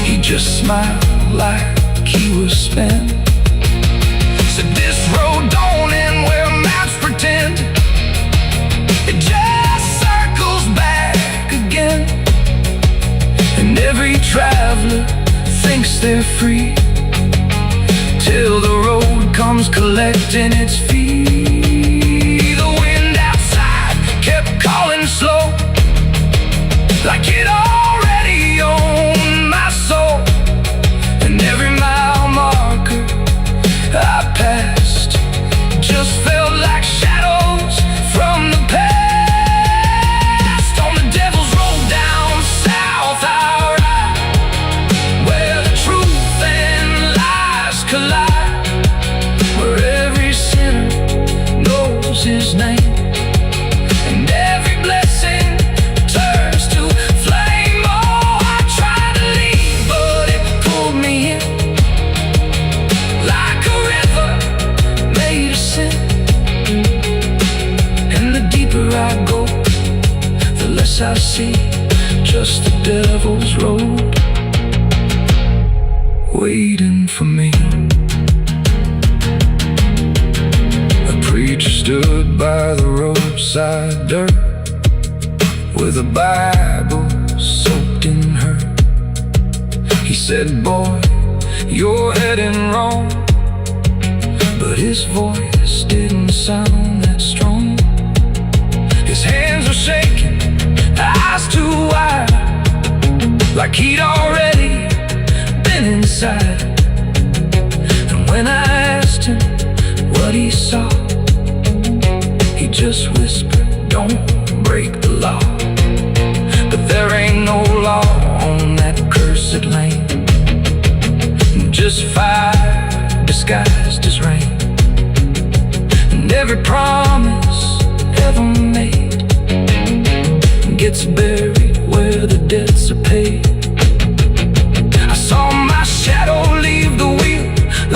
he just smiled like he was spent. Said, "This road don't end where maps pretend, it just circles back again. And every traveler thinks they're free, till the road comes collecting its fee." The wind outside kept calling slow, like it already owned my soul. And every mile marker I passed just felt like shadows from the past. On the devil's road down south I ride, where the truth and lies collide, where every sinner knows his name, and every blessing turns to flame. Oh, I tried to leave, but it pulled me in, like a river made of sin. And the deeper I go, the less I see, just the devil's road waiting for me. A preacher stood by the roadside dirt, with a Bible soaked in her. He said, "Boy, you're heading wrong," but his voice didn't sound that strong. His hands were shaking, eyes too wide, like he'd already been inside. And when I asked him what he saw, he just whispered, "Don't break the law." But there ain't no law on that cursed land, just fire disguised as rain. And every promise ever made gets buried where the debts are paid. I saw my shadow leave the wheel,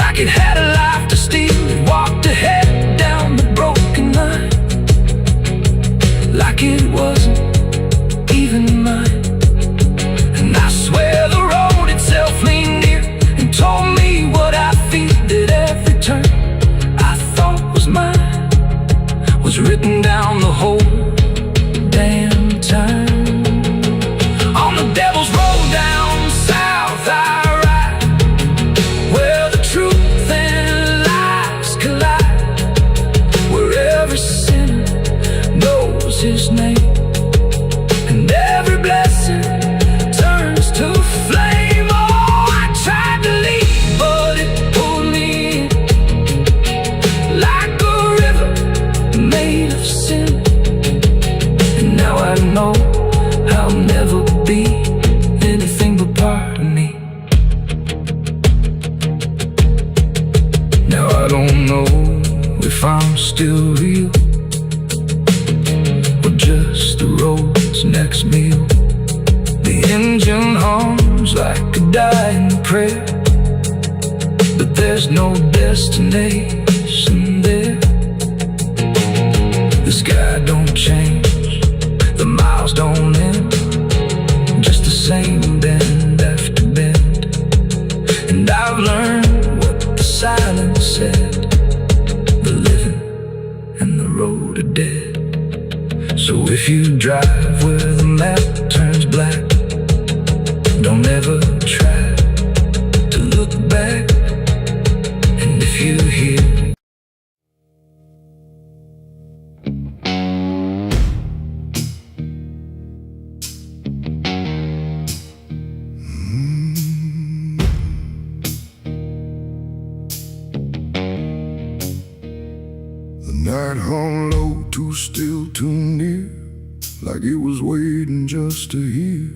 like it had a life to steal. It walked ahead down the broken line, like it wasn't even mine. And I swear the road itself leaned near and told me what I feel, that every turn I thought was mine was written down the whole damn time. On the devil's road down south I ride, where the truth and lies collide, where every sinner knows his name, and every blessing turns to flame. Oh, I tried to leave, but it pulled me in, like a river made of sin. And now I know I'll never be anything but part of me. Now I don't know if I'm still real, or just the road's next meal. The engine hums like a dying prayer, but there's no destination there. The sky don't change, the miles don't end, just the same bend after bend. And I've learned what the silence said, the living and the road are dead. So if you drive where the map turns black, don't ever try to look back. And if you hear The night hung low, too still, too near, like it was waiting just to hear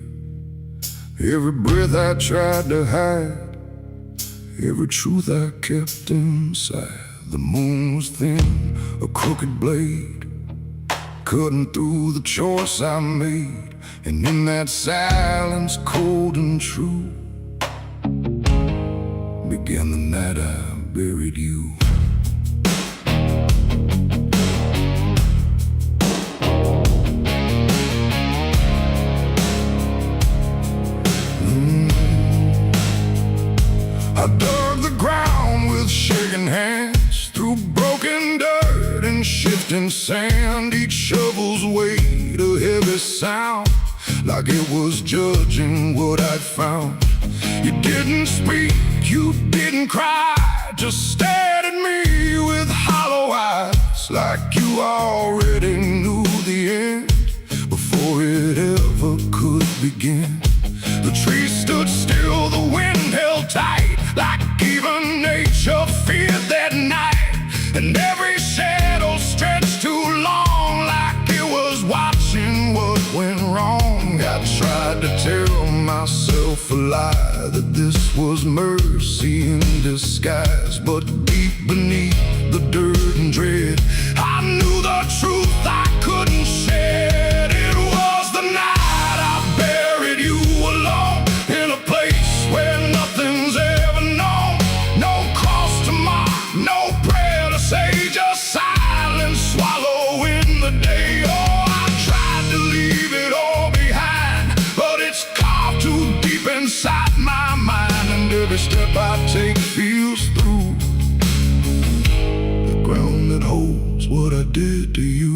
every breath I tried to hide, every truth I kept inside. The moon was thin, a crooked blade, cutting through the choice I made. And in that silence, cold and true, began the night I buried you. I dug the ground with shaking hands, through broken dirt and shifting sand. Each shovel's weight a heavy sound, like it was judging what I'd found. You didn't speak, you didn't cry, just stared at me with hollow eyes, like you already knew the end before it ever could begin. The trees stood still, the wind held tight, like even nature feared that night. And every shadow stretched too long, like it was watching what went wrong. I tried to tell myself a lie, that this was mercy in disguise. But deep beneath the dirt and dread, I knew the truth I couldn't shed. It was the night I buried you alone, in a place where nothing's ever known. No cross to mark, no prayer to say, just silence swallowing the day. Oh, I tried to leave it all behind, but it's carved too deep inside my mind. And every step I take feels through the ground that holds what I did to you.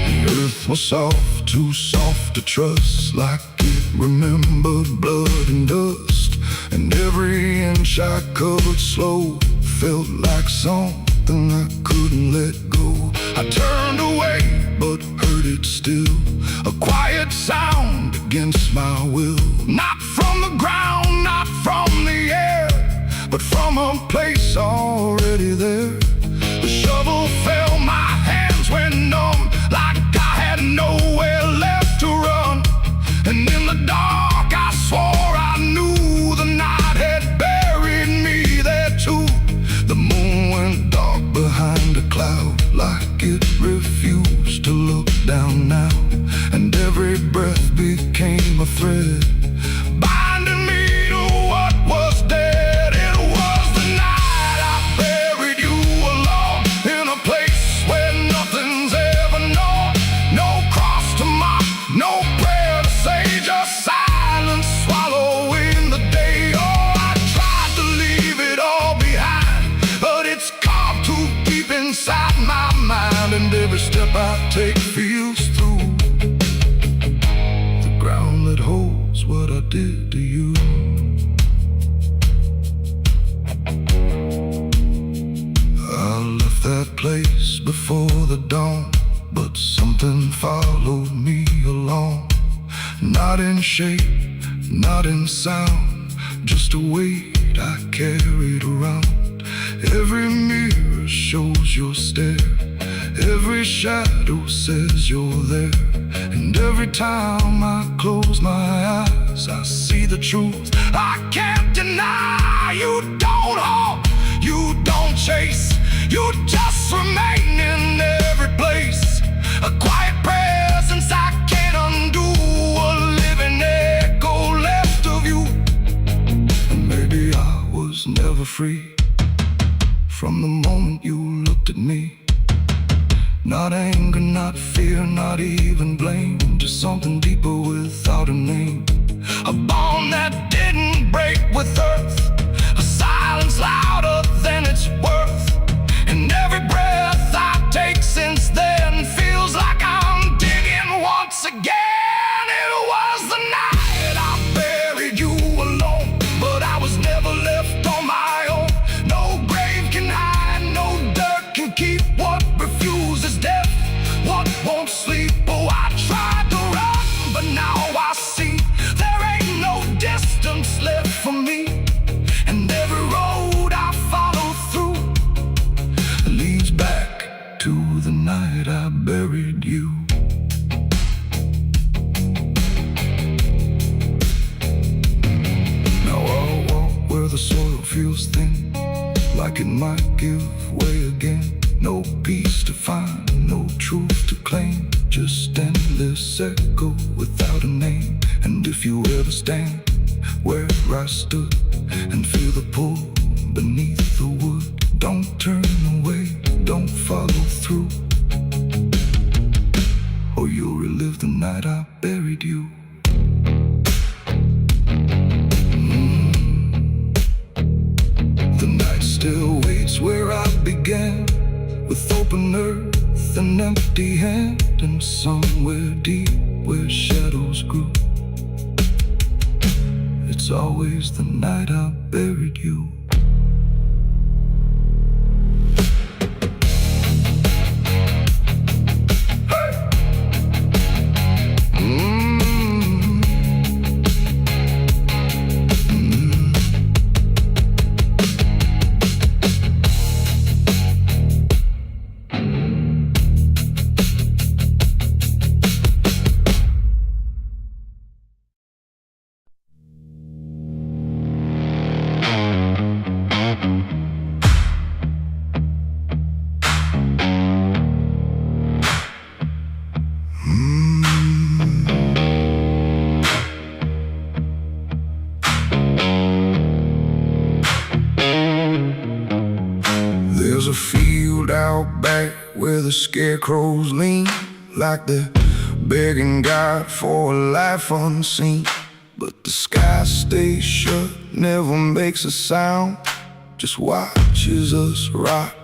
The earth was soft, too soft to trust, like it remembered blood and dust. And every inch I covered slow felt like something I couldn't let go. I turned away, but heard it still, a quiet sound against my will. Not from the ground, not from the air, but from a place already there. The shovel fell, my hands went numb, like I had nowhere left to run. And in the dark I swore I knew the night had buried me there too. The moon went dark behind a cloud, like it refused to look down now. And every breath became a thread, binding me to what was dead. It was the night I buried you alone, in a place where nothing's ever known. No cross to mark, no prayer to say, just silence swallowing the day. Oh, I tried to leave it all behind, but it's carved too deep inside my mind. And every step I take feels through the ground that holds what I did to you. I left that place before the dawn, but something followed me along. Not in shape, not in sound, just a weight I carried around. Every mirror shows your stare, every shadow says you're there. And every time I close my eyes, I see the truth I can't deny. You don't hope, you don't chase, you just remain in every place. A quiet presence I can't undo, a living echo left of you. And maybe I was never free from the moment you looked at me. Not anger, not fear, not even blame, just something deeper without a name. A bond that didn't break with earth, a silence louder than its worth. And every breath I take since then feels like I'm digging once again. It was the night I buried you alone, but I was never left on my own. No grave can hide, no dirt can keep what refuses death, what won't sleep. Oh, I tried to run, but now I see there ain't no distance left for me. like it might give way again. No peace to find, no truth to claim, just endless echo without a name. And if you ever stand where I stood and feel the pull beneath the wood, don't turn away, don't follow through, or you'll relive the night I buried you. The night still waits where I began, with open earth and empty hand, and somewhere deep where shadows grew, it's always the night I buried you. There's a field out back where the scarecrows lean, like they're begging God for a life unseen. But the sky stays shut, never makes a sound, just watches us rot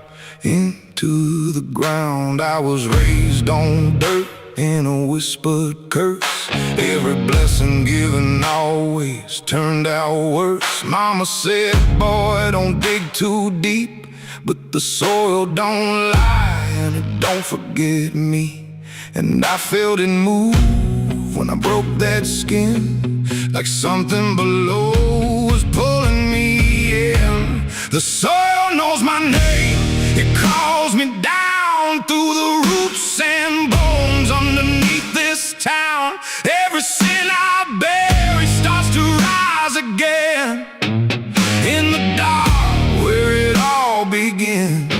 into the ground. I was raised on dirt in a whispered curse. Every blessing given always turned out worse. Mama said, boy, don't dig too deep, but the soil don't lie and it don't forget me. And I felt it move when I broke that skin, like something below was pulling me in. The soil knows my name, it calls me down through the roots and bones underneath this town. Every sin I bury starts to rise again in the dark where it all begins.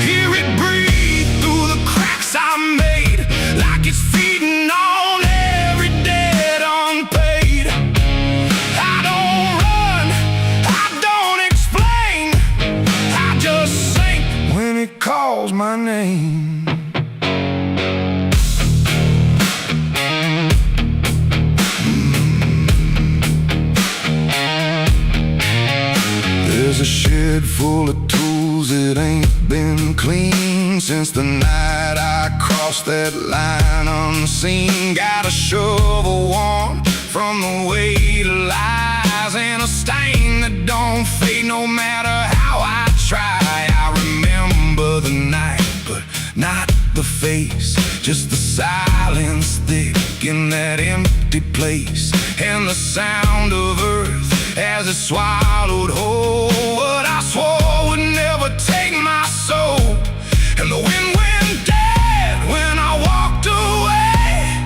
Hear it breathe through the cracks I made, like it's feeding on every debt unpaid. I don't run, I don't explain, I just sink when it calls my name. There's a shed full of tools that ain't been clean since the night I crossed that line unseen. Got a shovel worn from the weight of lies, and a stain that don't fade no matter how I try. I remember the night, but not the face, just the silence thick in that empty place, and the sound of earth as it swallowed whole what I swore would never take my soul. And the wind went dead when I walked away,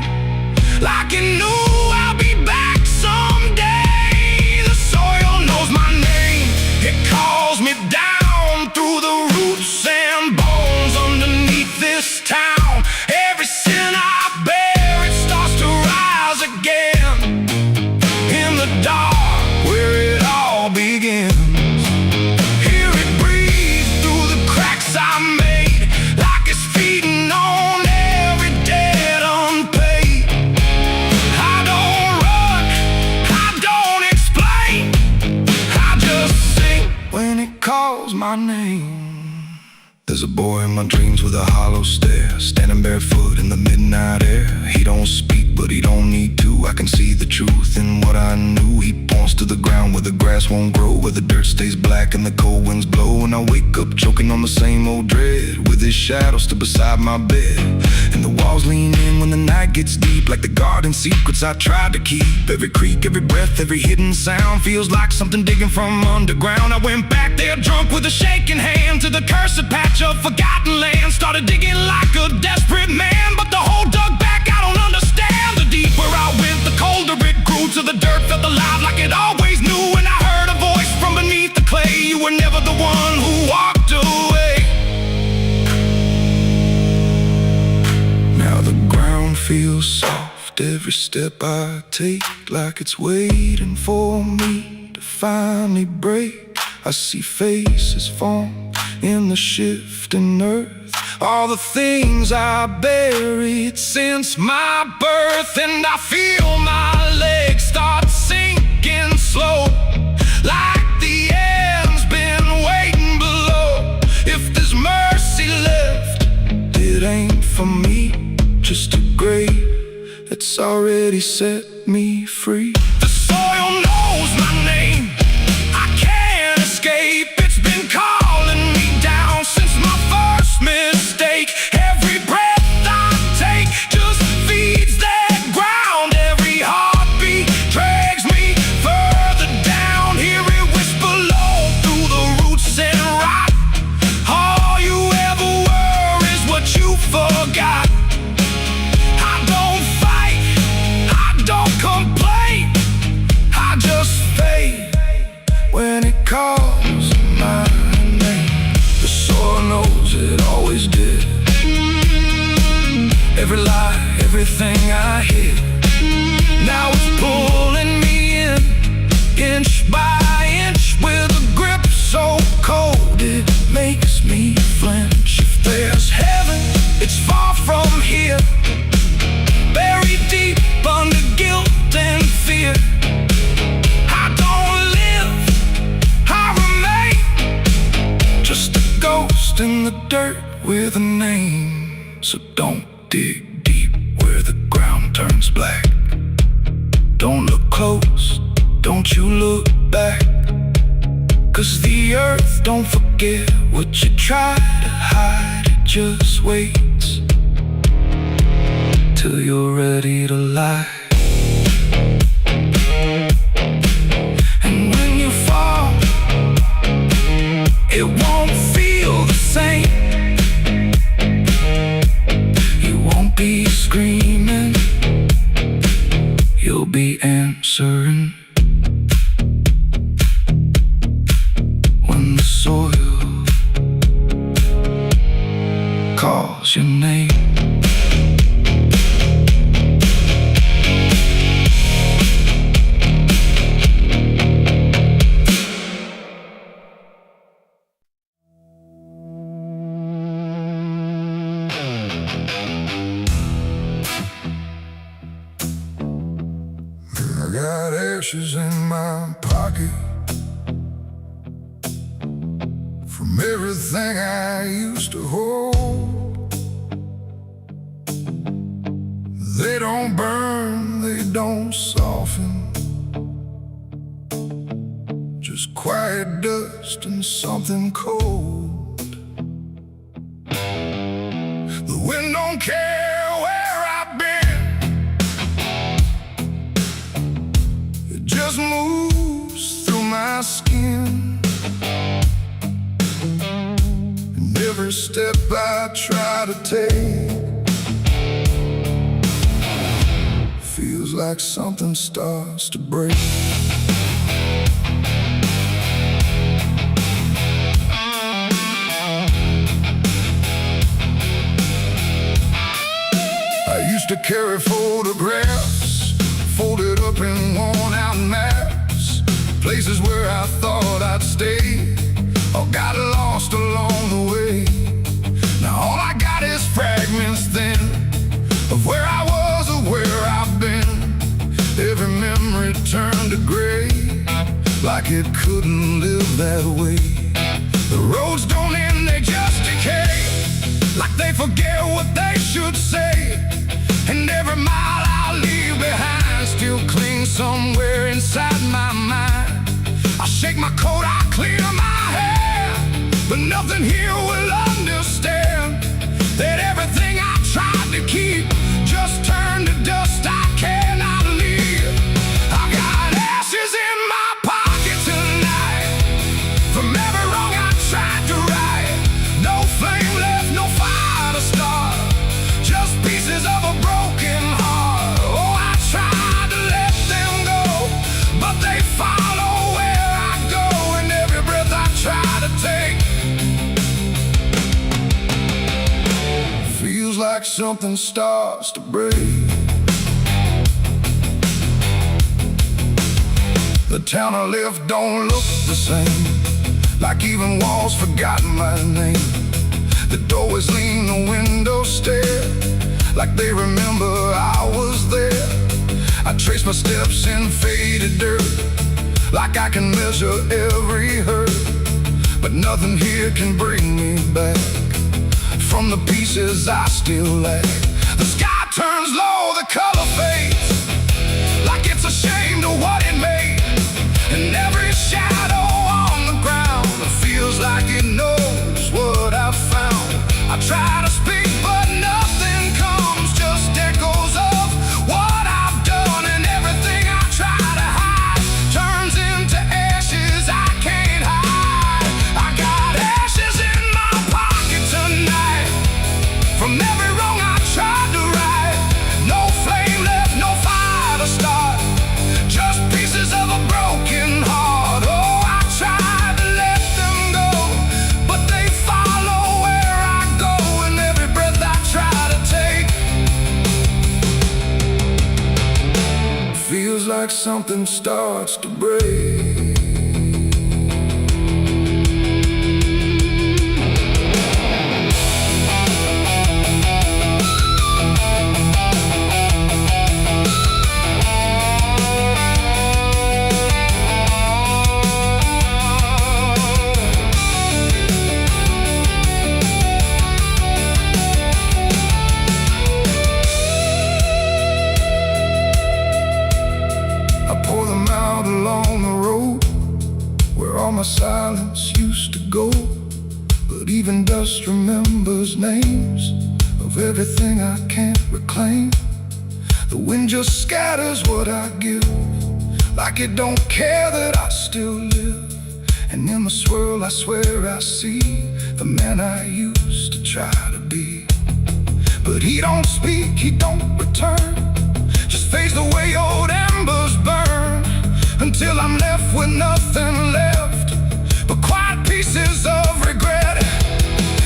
like it knew I'll be back someday. The soil knows my name, it calls me down through the roots and bones underneath this town. Every sin I bear, it starts to rise again in the dark where it all begins. Hear it breathe through the cracks I made, like it's feeding on every debt unpaid. I don't run, I don't explain, I just sing when it calls my name. There's a boy in my dreams with a hollow stare, standing barefoot in the midnight air. He don't speak, but he don't need to. I can see the truth in what I knew. He points to the ground where the grass won't grow, where the dirt stays black and the cold winds blow. And I wake up choking on the same old dread, with his shadow still beside my bed. And the walls lean in when the night gets deep, like the garden secrets I tried to keep. Every creak, every breath, every hidden sound feels like something digging from underground. I went back there drunk with a shaking hand to the cursed patch of forgotten land. Started digging like a desperate man, but the hole dug back, I don't understand. The deeper I went, the colder it grew, to the dirt felt alive like it always knew. And I heard a voice from beneath the clay, you were never the one who walked away. Now the ground feels soft every step I take, like it's waiting for me to finally break. I see faces form in the shifting earth, all the things I buried since my birth. And I feel my legs start sinking slow, like the end's been waiting below. If there's mercy left, it ain't for me, just a grave that's already set me free. The soil knows my name, I can't escape. It's been calling me down since my first mistake. Every breath I take just feeds that ground. Every heartbeat drags me further down. Hear it whisper low through the roots and rot. All you ever were is what you forgot. I don't fight, I don't complain, I just fade when it calls my name. The soil knows it always did. Every lie, everything I hid, now it's pulling me in, inch by inch, with a grip so cold it makes me flinch. If there's heaven, it's far from here, buried deep under guilt and fear. I don't live, I remain, just a ghost in the dirt with a name. So don't dig deep where the ground turns black. Don't look close, don't you look back, 'cause the earth don't forget what you try to hide. It just waits till you're ready to lie. And when you fall, it won't feel the same. You won't be screaming, you'll be answering. When the soil calls your name. I got ashes in my pocket from everything I used to hold. They don't burn, they don't soften, just quiet dust and something cold. The wind don't care where I've been, it just moves through my skin. And every step I try to take feels like something starts to break. I used to carry photographs folded up in worn out maps, places where I thought I'd stay, or got lost along the way. Now all I got is fragments then of where I was or where I've been. Every memory turned to gray, like it couldn't live that way. The roads don't end, they just decay, like they forget what they should say. And every mile I leave behind still clings somewhere inside my mind. I shake my coat, I clear my hair, but nothing here will understand that everything I tried to keep just turned to dust. I cannot leave. I got ashes in my pocket tonight from every wrong I tried to right. No flame left, no fire to start, just pieces of a broken heart. Oh, I tried to let them go, but they follow where I go, and every breath I try to like something starts to break. The town I left don't look the same, like even walls forgotten my name. The doorways lean, the windows stare, like they remember I was there. I trace my steps in faded dirt, like I can measure every hurt. But nothing here can bring me back from the pieces I still lack. The sky turns low, the color fades, like it's ashamed of what it made. And every shadow on the ground, it feels like it knows what I've found. I try to speak, but nothing comes, just echoes of what I've done. And everything I try to hide turns into ashes I can't hide. I got ashes in my pocket tonight, from every wrong I tried to right. No flame left, no fire to start, just pieces of a broken heart. Oh, I tried to let them go, but they follow where I go. And every breath I try to take feels like something starts to break. My silence used to go, but even dust remembers names of everything I can't reclaim. The wind just scatters what I give, like it don't care that I still live. And in the swirl I swear I see the man I used to try to be. But he don't speak, he don't return, just fades the way old embers burn, until I'm left with nothing left but quiet pieces of regret.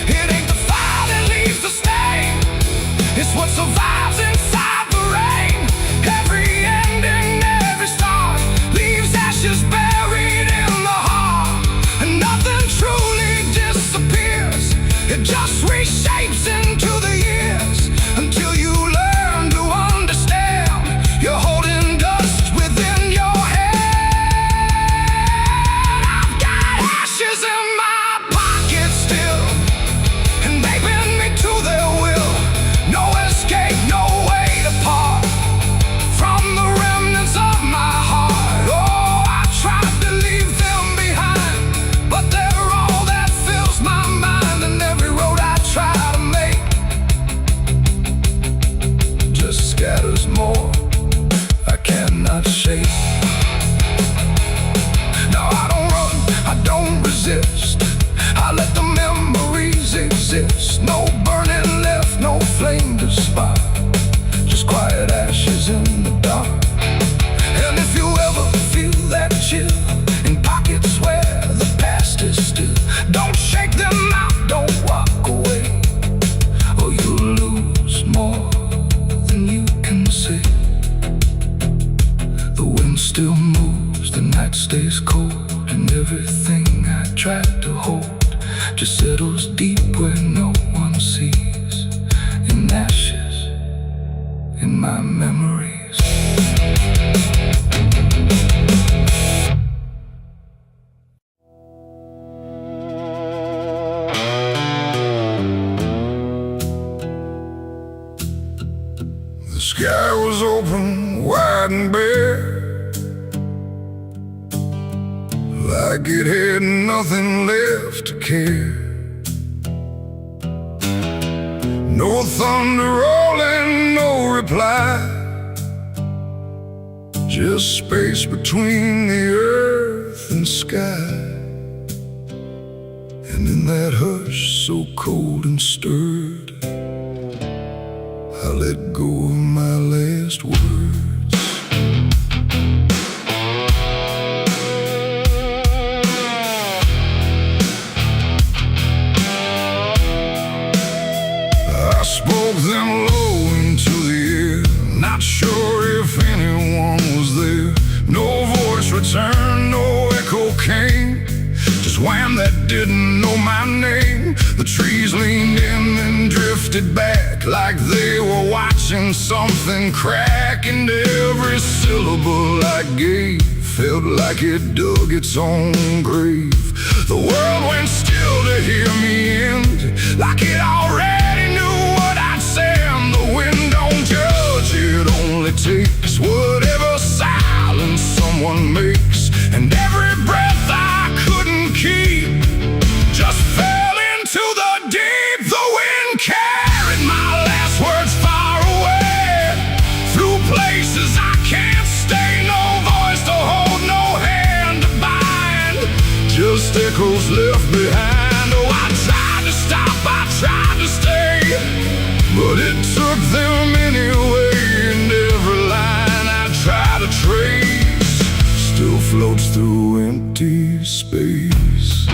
It ain't the fire that leaves the stain, it's what survives inside the rain. Every ending, every start leaves ashes buried in the heart. And nothing truly disappears, it just reshapes into the years, until you learn to understand you're holding dust within your head. Ashes in my pocket still, and they bend me to their will. No escape, no way to part from the remnants of my heart. Oh, I tried to leave them behind, but they're all that fills my mind. And every road I try to make just scatters more I cannot shake. No, I don't run, I don't resist, I let the memories exist. No burning left, no flame to spark, just quiet ashes in the dark. And if you ever feel that chill in pockets where the past is still, don't shake them out, don't walk away, or you'll lose more than you can say. The wind still moves, the night stays cold, and everything I tried to hold just settles deep where no one sees, in ashes, in my memories. The sky was open, wide and bare, like it had nothing left to care. No thunder rolling, no reply, just space between the earth and sky. And in that hush so cold and stirred, I let go of my last words. I spoke them that didn't know my name. The trees leaned in and drifted back like they were watching something crack, and every syllable I gave felt like it dug its own grave. The world went still to hear me end, like it already knew what I'd say. And the wind don't judge, it only takes whatever silence someone makes. And every breath I couldn't keep just fell into the deep. The wind carried my last words far away, through places I can't stay. No voice to hold, no hand to bind, just echoes left behind. Oh, I tried to stop, I tried to stay, but it took them anyway. And every line I try to trace still floats through empty space.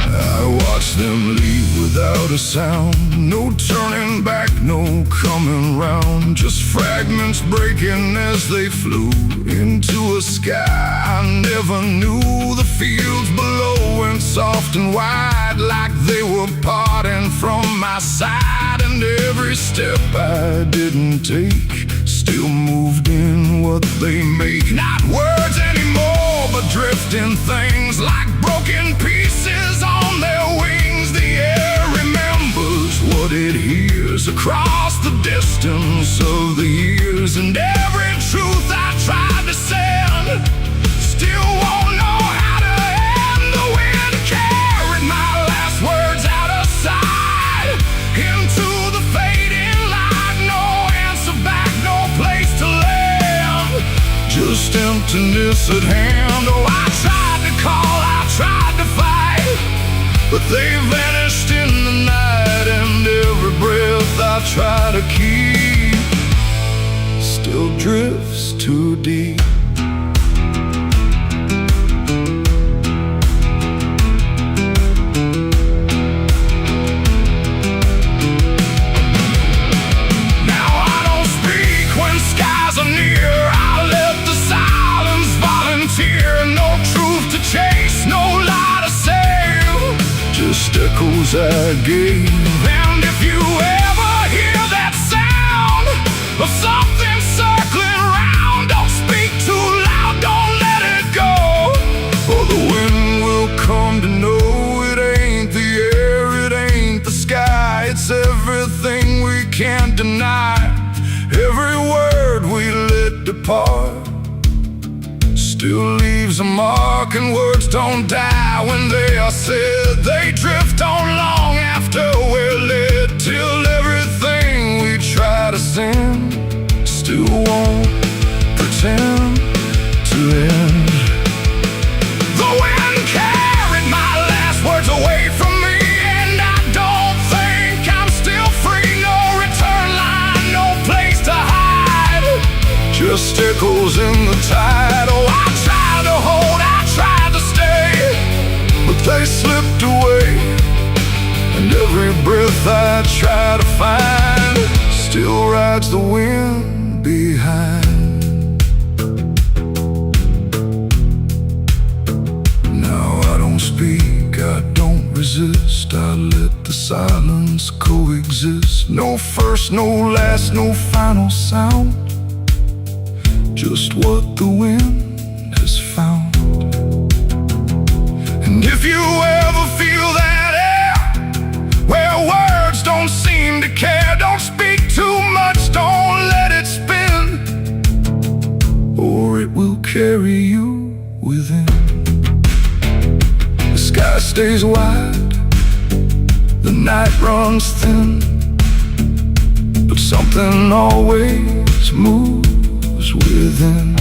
I watch them leave without a sound, no turning back, no coming round, just fragments breaking as they flew into a sky I never knew. The fields below went soft and wide, like they were parting from my side. And every step I didn't take still moved in what they make. Not words anymore, but drifting things, like broken pieces on their wings. The air remembers what it hears across the distance of the years. And every truth I tried to send still won't know how to end. The wind carried my last words out of sight, into the fading light. No answer back, no place to land, just emptiness at hand. Oh, I tried to call, I tried to fight, but they vanished in the night. And every breath I try to keep still drifts too deep. Now I don't speak when skies are near. I let the silence volunteer. No truth to chase, no lie to save, just echoes I gave. And if you ever hear that sound of something circling round, don't speak too loud, don't let it go, or the wind will come to know it ain't the air, it ain't the sky, it's everything we can't deny. Every word we let depart still leaves a mark, and words don't die when they are said. They drift on long after we're lit, till everything we try to send still won't pretend to end. The wind carried my last words away from me, and I don't think I'm still free. No return line, no place to hide, just echoes in the tide. Oh, I tried to hold, I tried to stay, but they slipped away. And every breath I try to find still rides the wind behind. Now I don't speak, I don't resist, I let the silence coexist. No first, no last, no final sound, just what the wind has found. And if you ever feel that air, where words don't seem to care, don't speak too much, don't let it spin, or it will carry you within. The sky stays wide, the night runs thin, but something always moves within.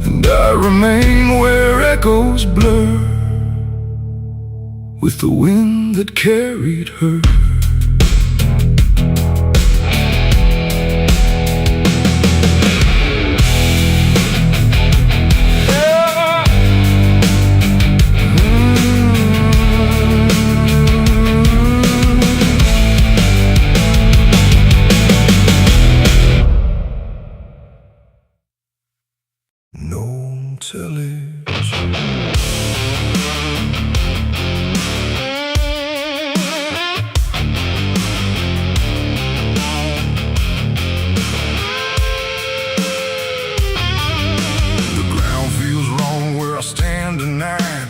And I remain where echoes blur with the wind that carried her. tillage.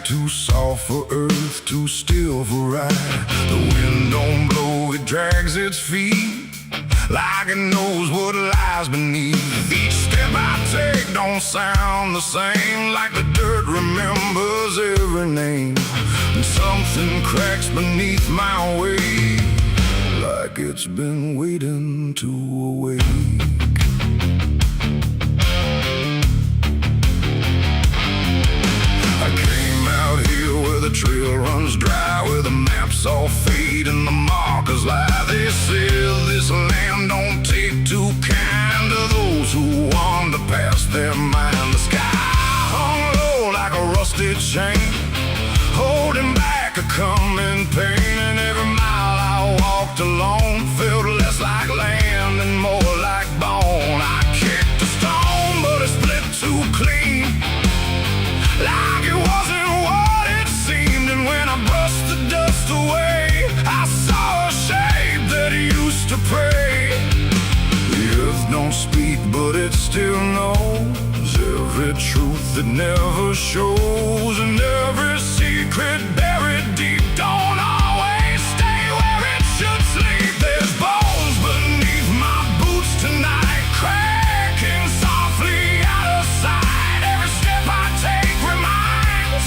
Too soft for earth, too still for ride. The wind don't blow, it drags its feet like it knows what lies beneath. Each step I take don't sound the same, like the dirt remembers every name. And something cracks beneath my weight, like it's been waiting to awake. The trail runs dry, where the maps all fade and the markers lie. They say this land don't take too kind to those who wander past their mind. The sky hung low like a rusty chain, holding back a coming pain. And every mile I walked alone felt less like land and more like bone. I kicked a stone, but it split too clean, like it wasn't when I brushed the dust away. I saw a shape that used to pray. The earth don't speak, but it still knows every truth that never shows, and every secret buried deep don't always stay where it should sleep. There's bones beneath my boots tonight, cracking softly out of sight. Every step I take reminds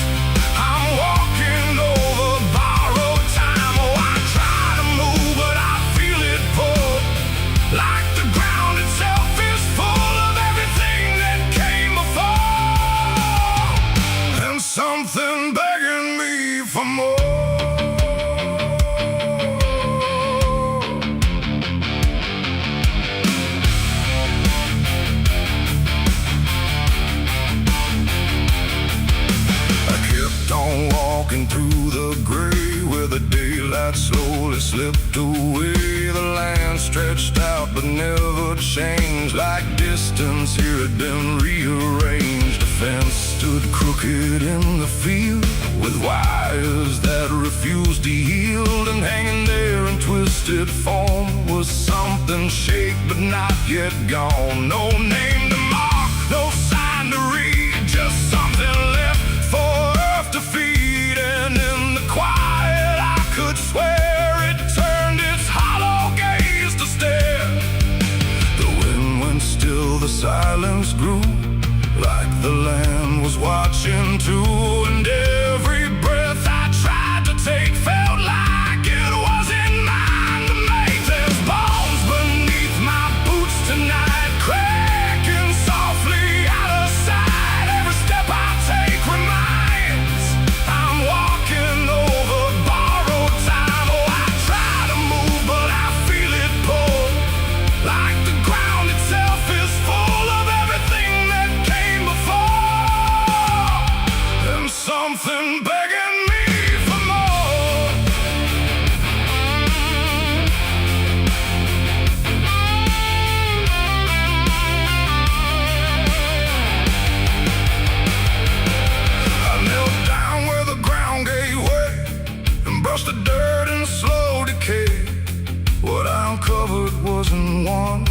I'm walking over borrowed time. Oh, I try to move, but I feel it pull, like the ground itself is full of everything that came before, and something begging me for more. On walking through the gray, where the daylight slowly slipped away. The land stretched out but never changed, like distance here had been rearranged. A fence stood crooked in the field, with wires that refused to yield. And hanging there in twisted form was something shaped but not yet gone. No name to mark, no sign to read, just something left for to feed. And in the quiet I could swear it turned its hollow gaze to stare. The wind went still, the silence grew, like the land was watching too. And every breath I tried to take felt like it wasn't mine to make. There's bones beneath my boots tonight, cracking softly out of sight. Every step I take reminds I'm walking over borrowed time. Oh, I try to move, but I feel it pull, like the ground itself is full of everything that came before, and something begging me for more. I knelt down where the ground gave way and brushed the dirt in slow decay. What I uncovered wasn't one,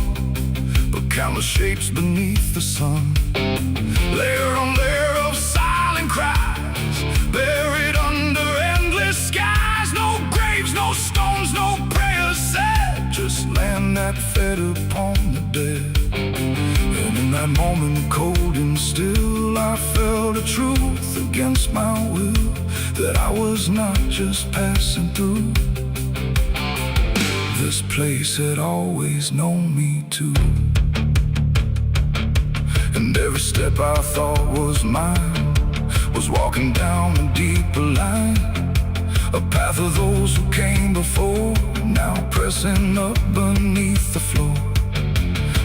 but countless shapes beneath the sun. Layer on layer of silent cries, buried under endless skies. No graves, no stones, no prayers said, just land that fed upon the dead. And in that moment, cold and still, I felt a truth against my will, that I was not just passing through. This place had always known me too. And every step I thought was mine was walking down a deeper line, a path of those who came before, now pressing up beneath the floor.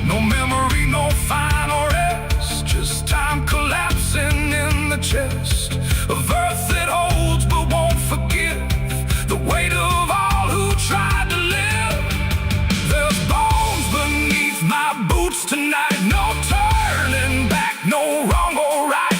No memory, no final rest, just time collapsing in the chest of earth that holds but won't forgive the weight of all who tried to live. There's bones beneath my boots tonight, no turning back, no wrong or right.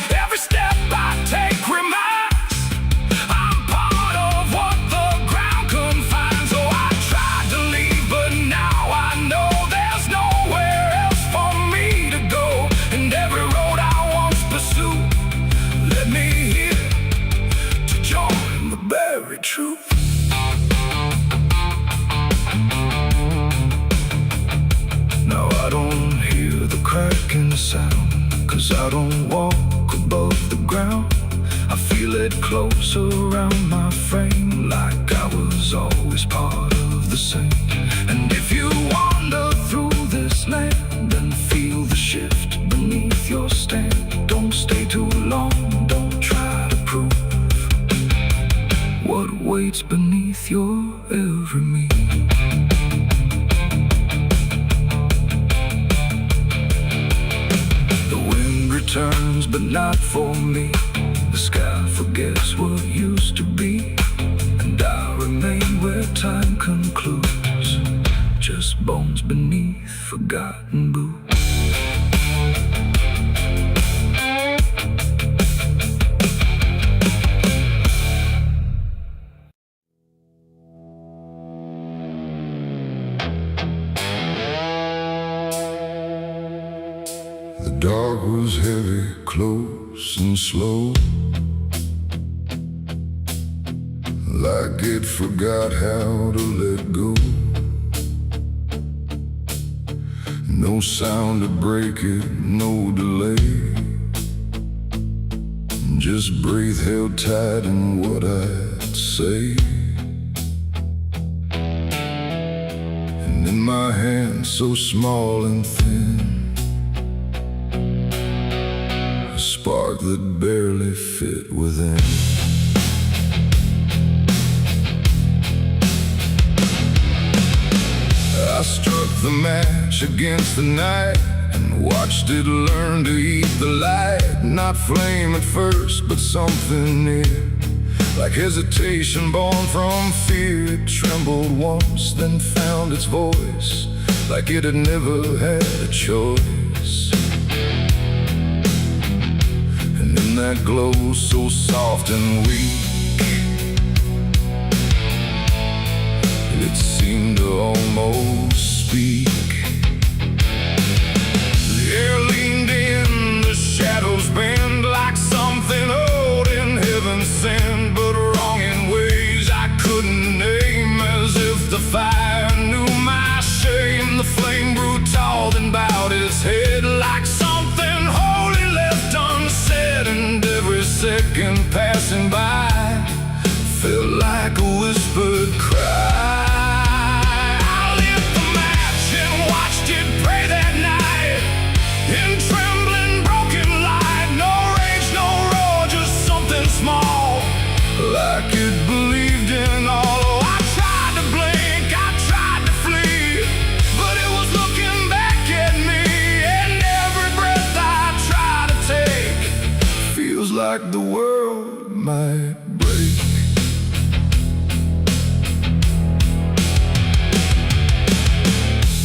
above the ground. I feel it close around my frame, like I was always part of the same. And if you wander through this land and feel the shift beneath your stand, don't stay too long, don't try to prove what waits beneath your every move. The wind returns, but not for me. The sky forgets what used to be, and I remain where time concludes, just bones beneath forgotten boots. The dark was heavy, close and slow, like it forgot how to let go. No sound to break it, no delay, just breath held tight in what I'd say. And in my hand so small and thin, a spark that barely fit within. I struck the match against the night and watched it learn to eat the light. Not flame at first, but something near, like hesitation born from fear. It trembled once, then found its voice, like it had never had a choice. And in that glow so soft and weak, it seemed to almost speak. The air leaned in, the shadows bend, like something old in heaven sent, but wrong in ways I couldn't name. As if the fire knew my shame, the flame grew tall, then bowed its head, like something holy left unsaid. And every second passing by felt like a whispered cry. Like it believed in all. Oh, I tried to blink, I tried to flee, but it was looking back at me. And every breath I try to take feels like the world might break.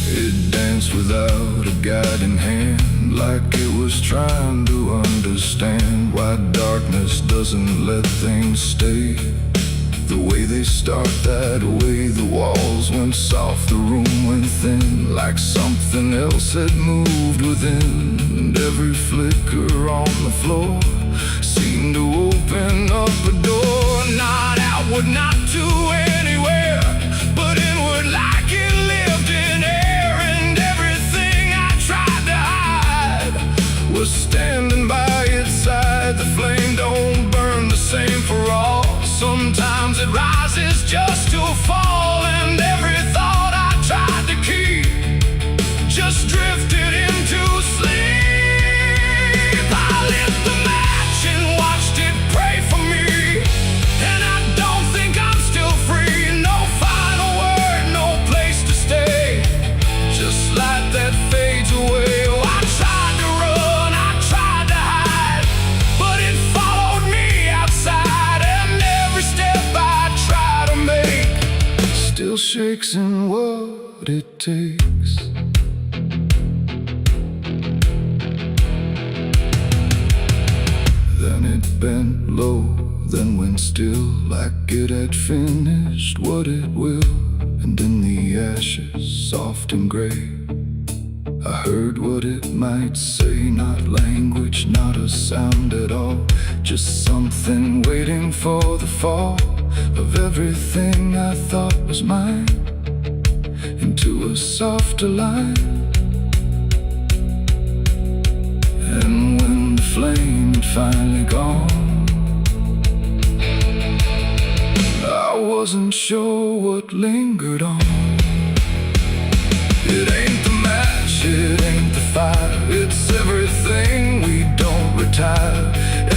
It danced without a guiding hand, like it was trying to understand why darkness doesn't let things stay the way they start. That way the walls went soft, the room went thin, like something else had moved within. And every flicker on the floor seemed to open up a door, not outward, not to anywhere, but inward, like it lived in air. And everything I tried to hide was standing by its side. The flame don't burn the same for all. Sometimes it rises just to fall, and every thought I tried to keep just drifted into sleep. I lit the match and watched it pray for me, and I don't think I'm still free. No final word, no place to stay, just light that fades away. Oh, I tried to run, I tried to hide, but it followed me outside. And every step I try to make still shakes in what it takes. Then it bent low, then went still, like it had finished what it will. And in the ashes, soft and gray, I heard what it might say. Not language, not a sound at all, just something waiting for the fall of everything I thought was mine into a softer line. And when the flame had finally gone. I wasn't sure what lingered on. It ain't the match, it ain't the fire, it's everything we don't retire.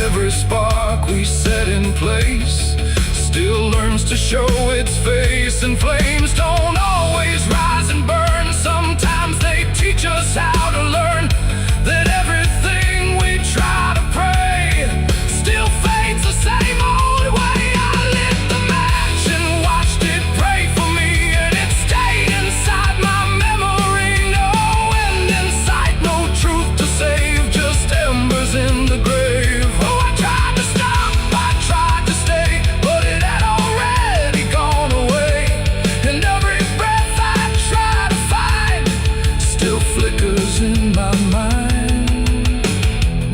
Every spark we set in place still learns to show its face, and flames don't always rise and burn. Sometimes they teach us how to learn that everything we try to pray still fades the same old way. I lit the match and watched it pray for me, and it stayed inside my memory. No end in sight, no truth to save, just embers in the grave. Oh, I tried to stop, I tried to stay, but it had already gone away. And every breath I try to find still flickers in my mind.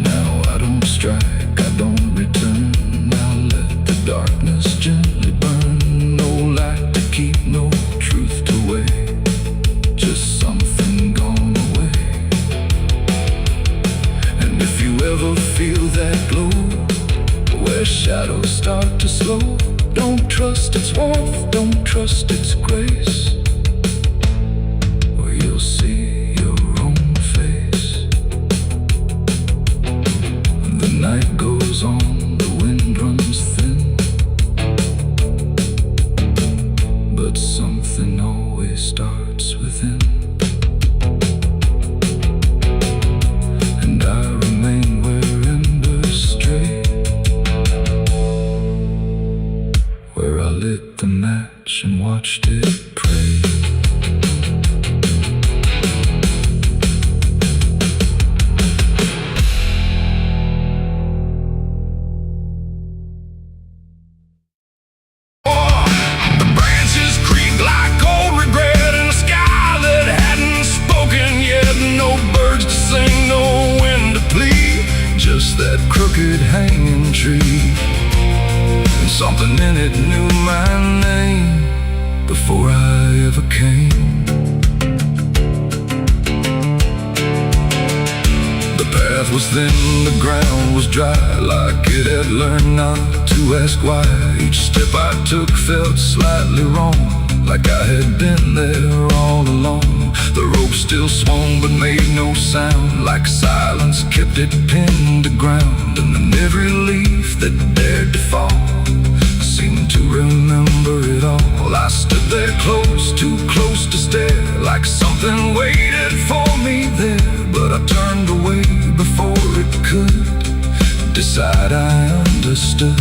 Now I don't strike, I don't return. Now let the darkness gently burn. No light to keep, no truth to weigh, just something gone away. And if you ever feel that glow where shadows start to slow, don't trust its warmth, don't trust its grace, or you'll see your own face. The night goes on, the wind runs thin, but something always starts within. And I remain where embers stray, where I lit the match and watched it pray. The branches creak like old regret in a sky that hadn't spoken yet. No birds to sing, no wind to plead, Just that crooked hanging tree, and something in it knew my name before I ever came. The path was thin, the ground was dry, like it had learned not to ask why. Each step I took felt slightly wrong, like I had been there all along. The rope still swung but made no sound, like silence kept it pinned to ground. And then every leaf that dared to fall seemed to remember it all. I stood there close, too close to stare, like something waited for me there. But I turned away before it could decide I understood.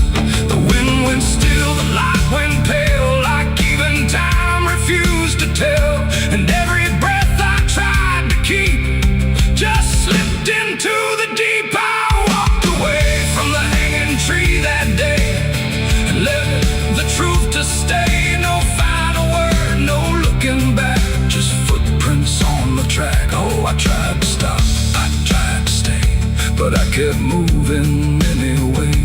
The wind went still, the light went pale, like even time refused to tell. And every breath I tried to keep just slipped into the deep. I walked away from the hanging tree that day and left the truth to stay. No final word, no looking back, just footprints on the track. Oh, I tried to stop, I tried to stay, but I kept moving anyway.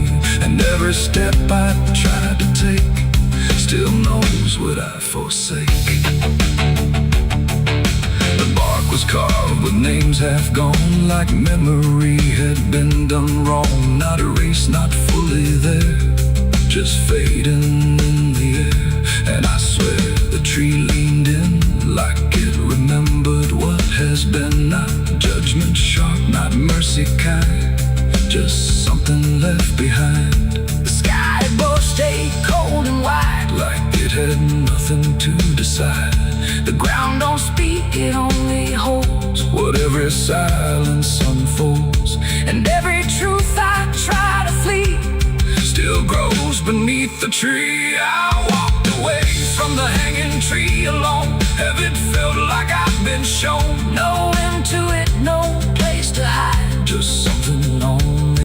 And every step I tried to take still knows what I forsake. The bark was carved with names half gone, like memory had been done wrong. Not erased, not fully there, just fading in the air. And I swear the tree leaned in like it remembered what has been. Not judgment sharp, not mercy kind, just something left behind. The sky above stayed cold and white, like it had nothing to decide. The ground don't speak, it only holds what every silence unfolds. And every truth I try to flee still grows beneath the tree. I walked away from the hanging tree alone. Heaven felt like I've been shown no end to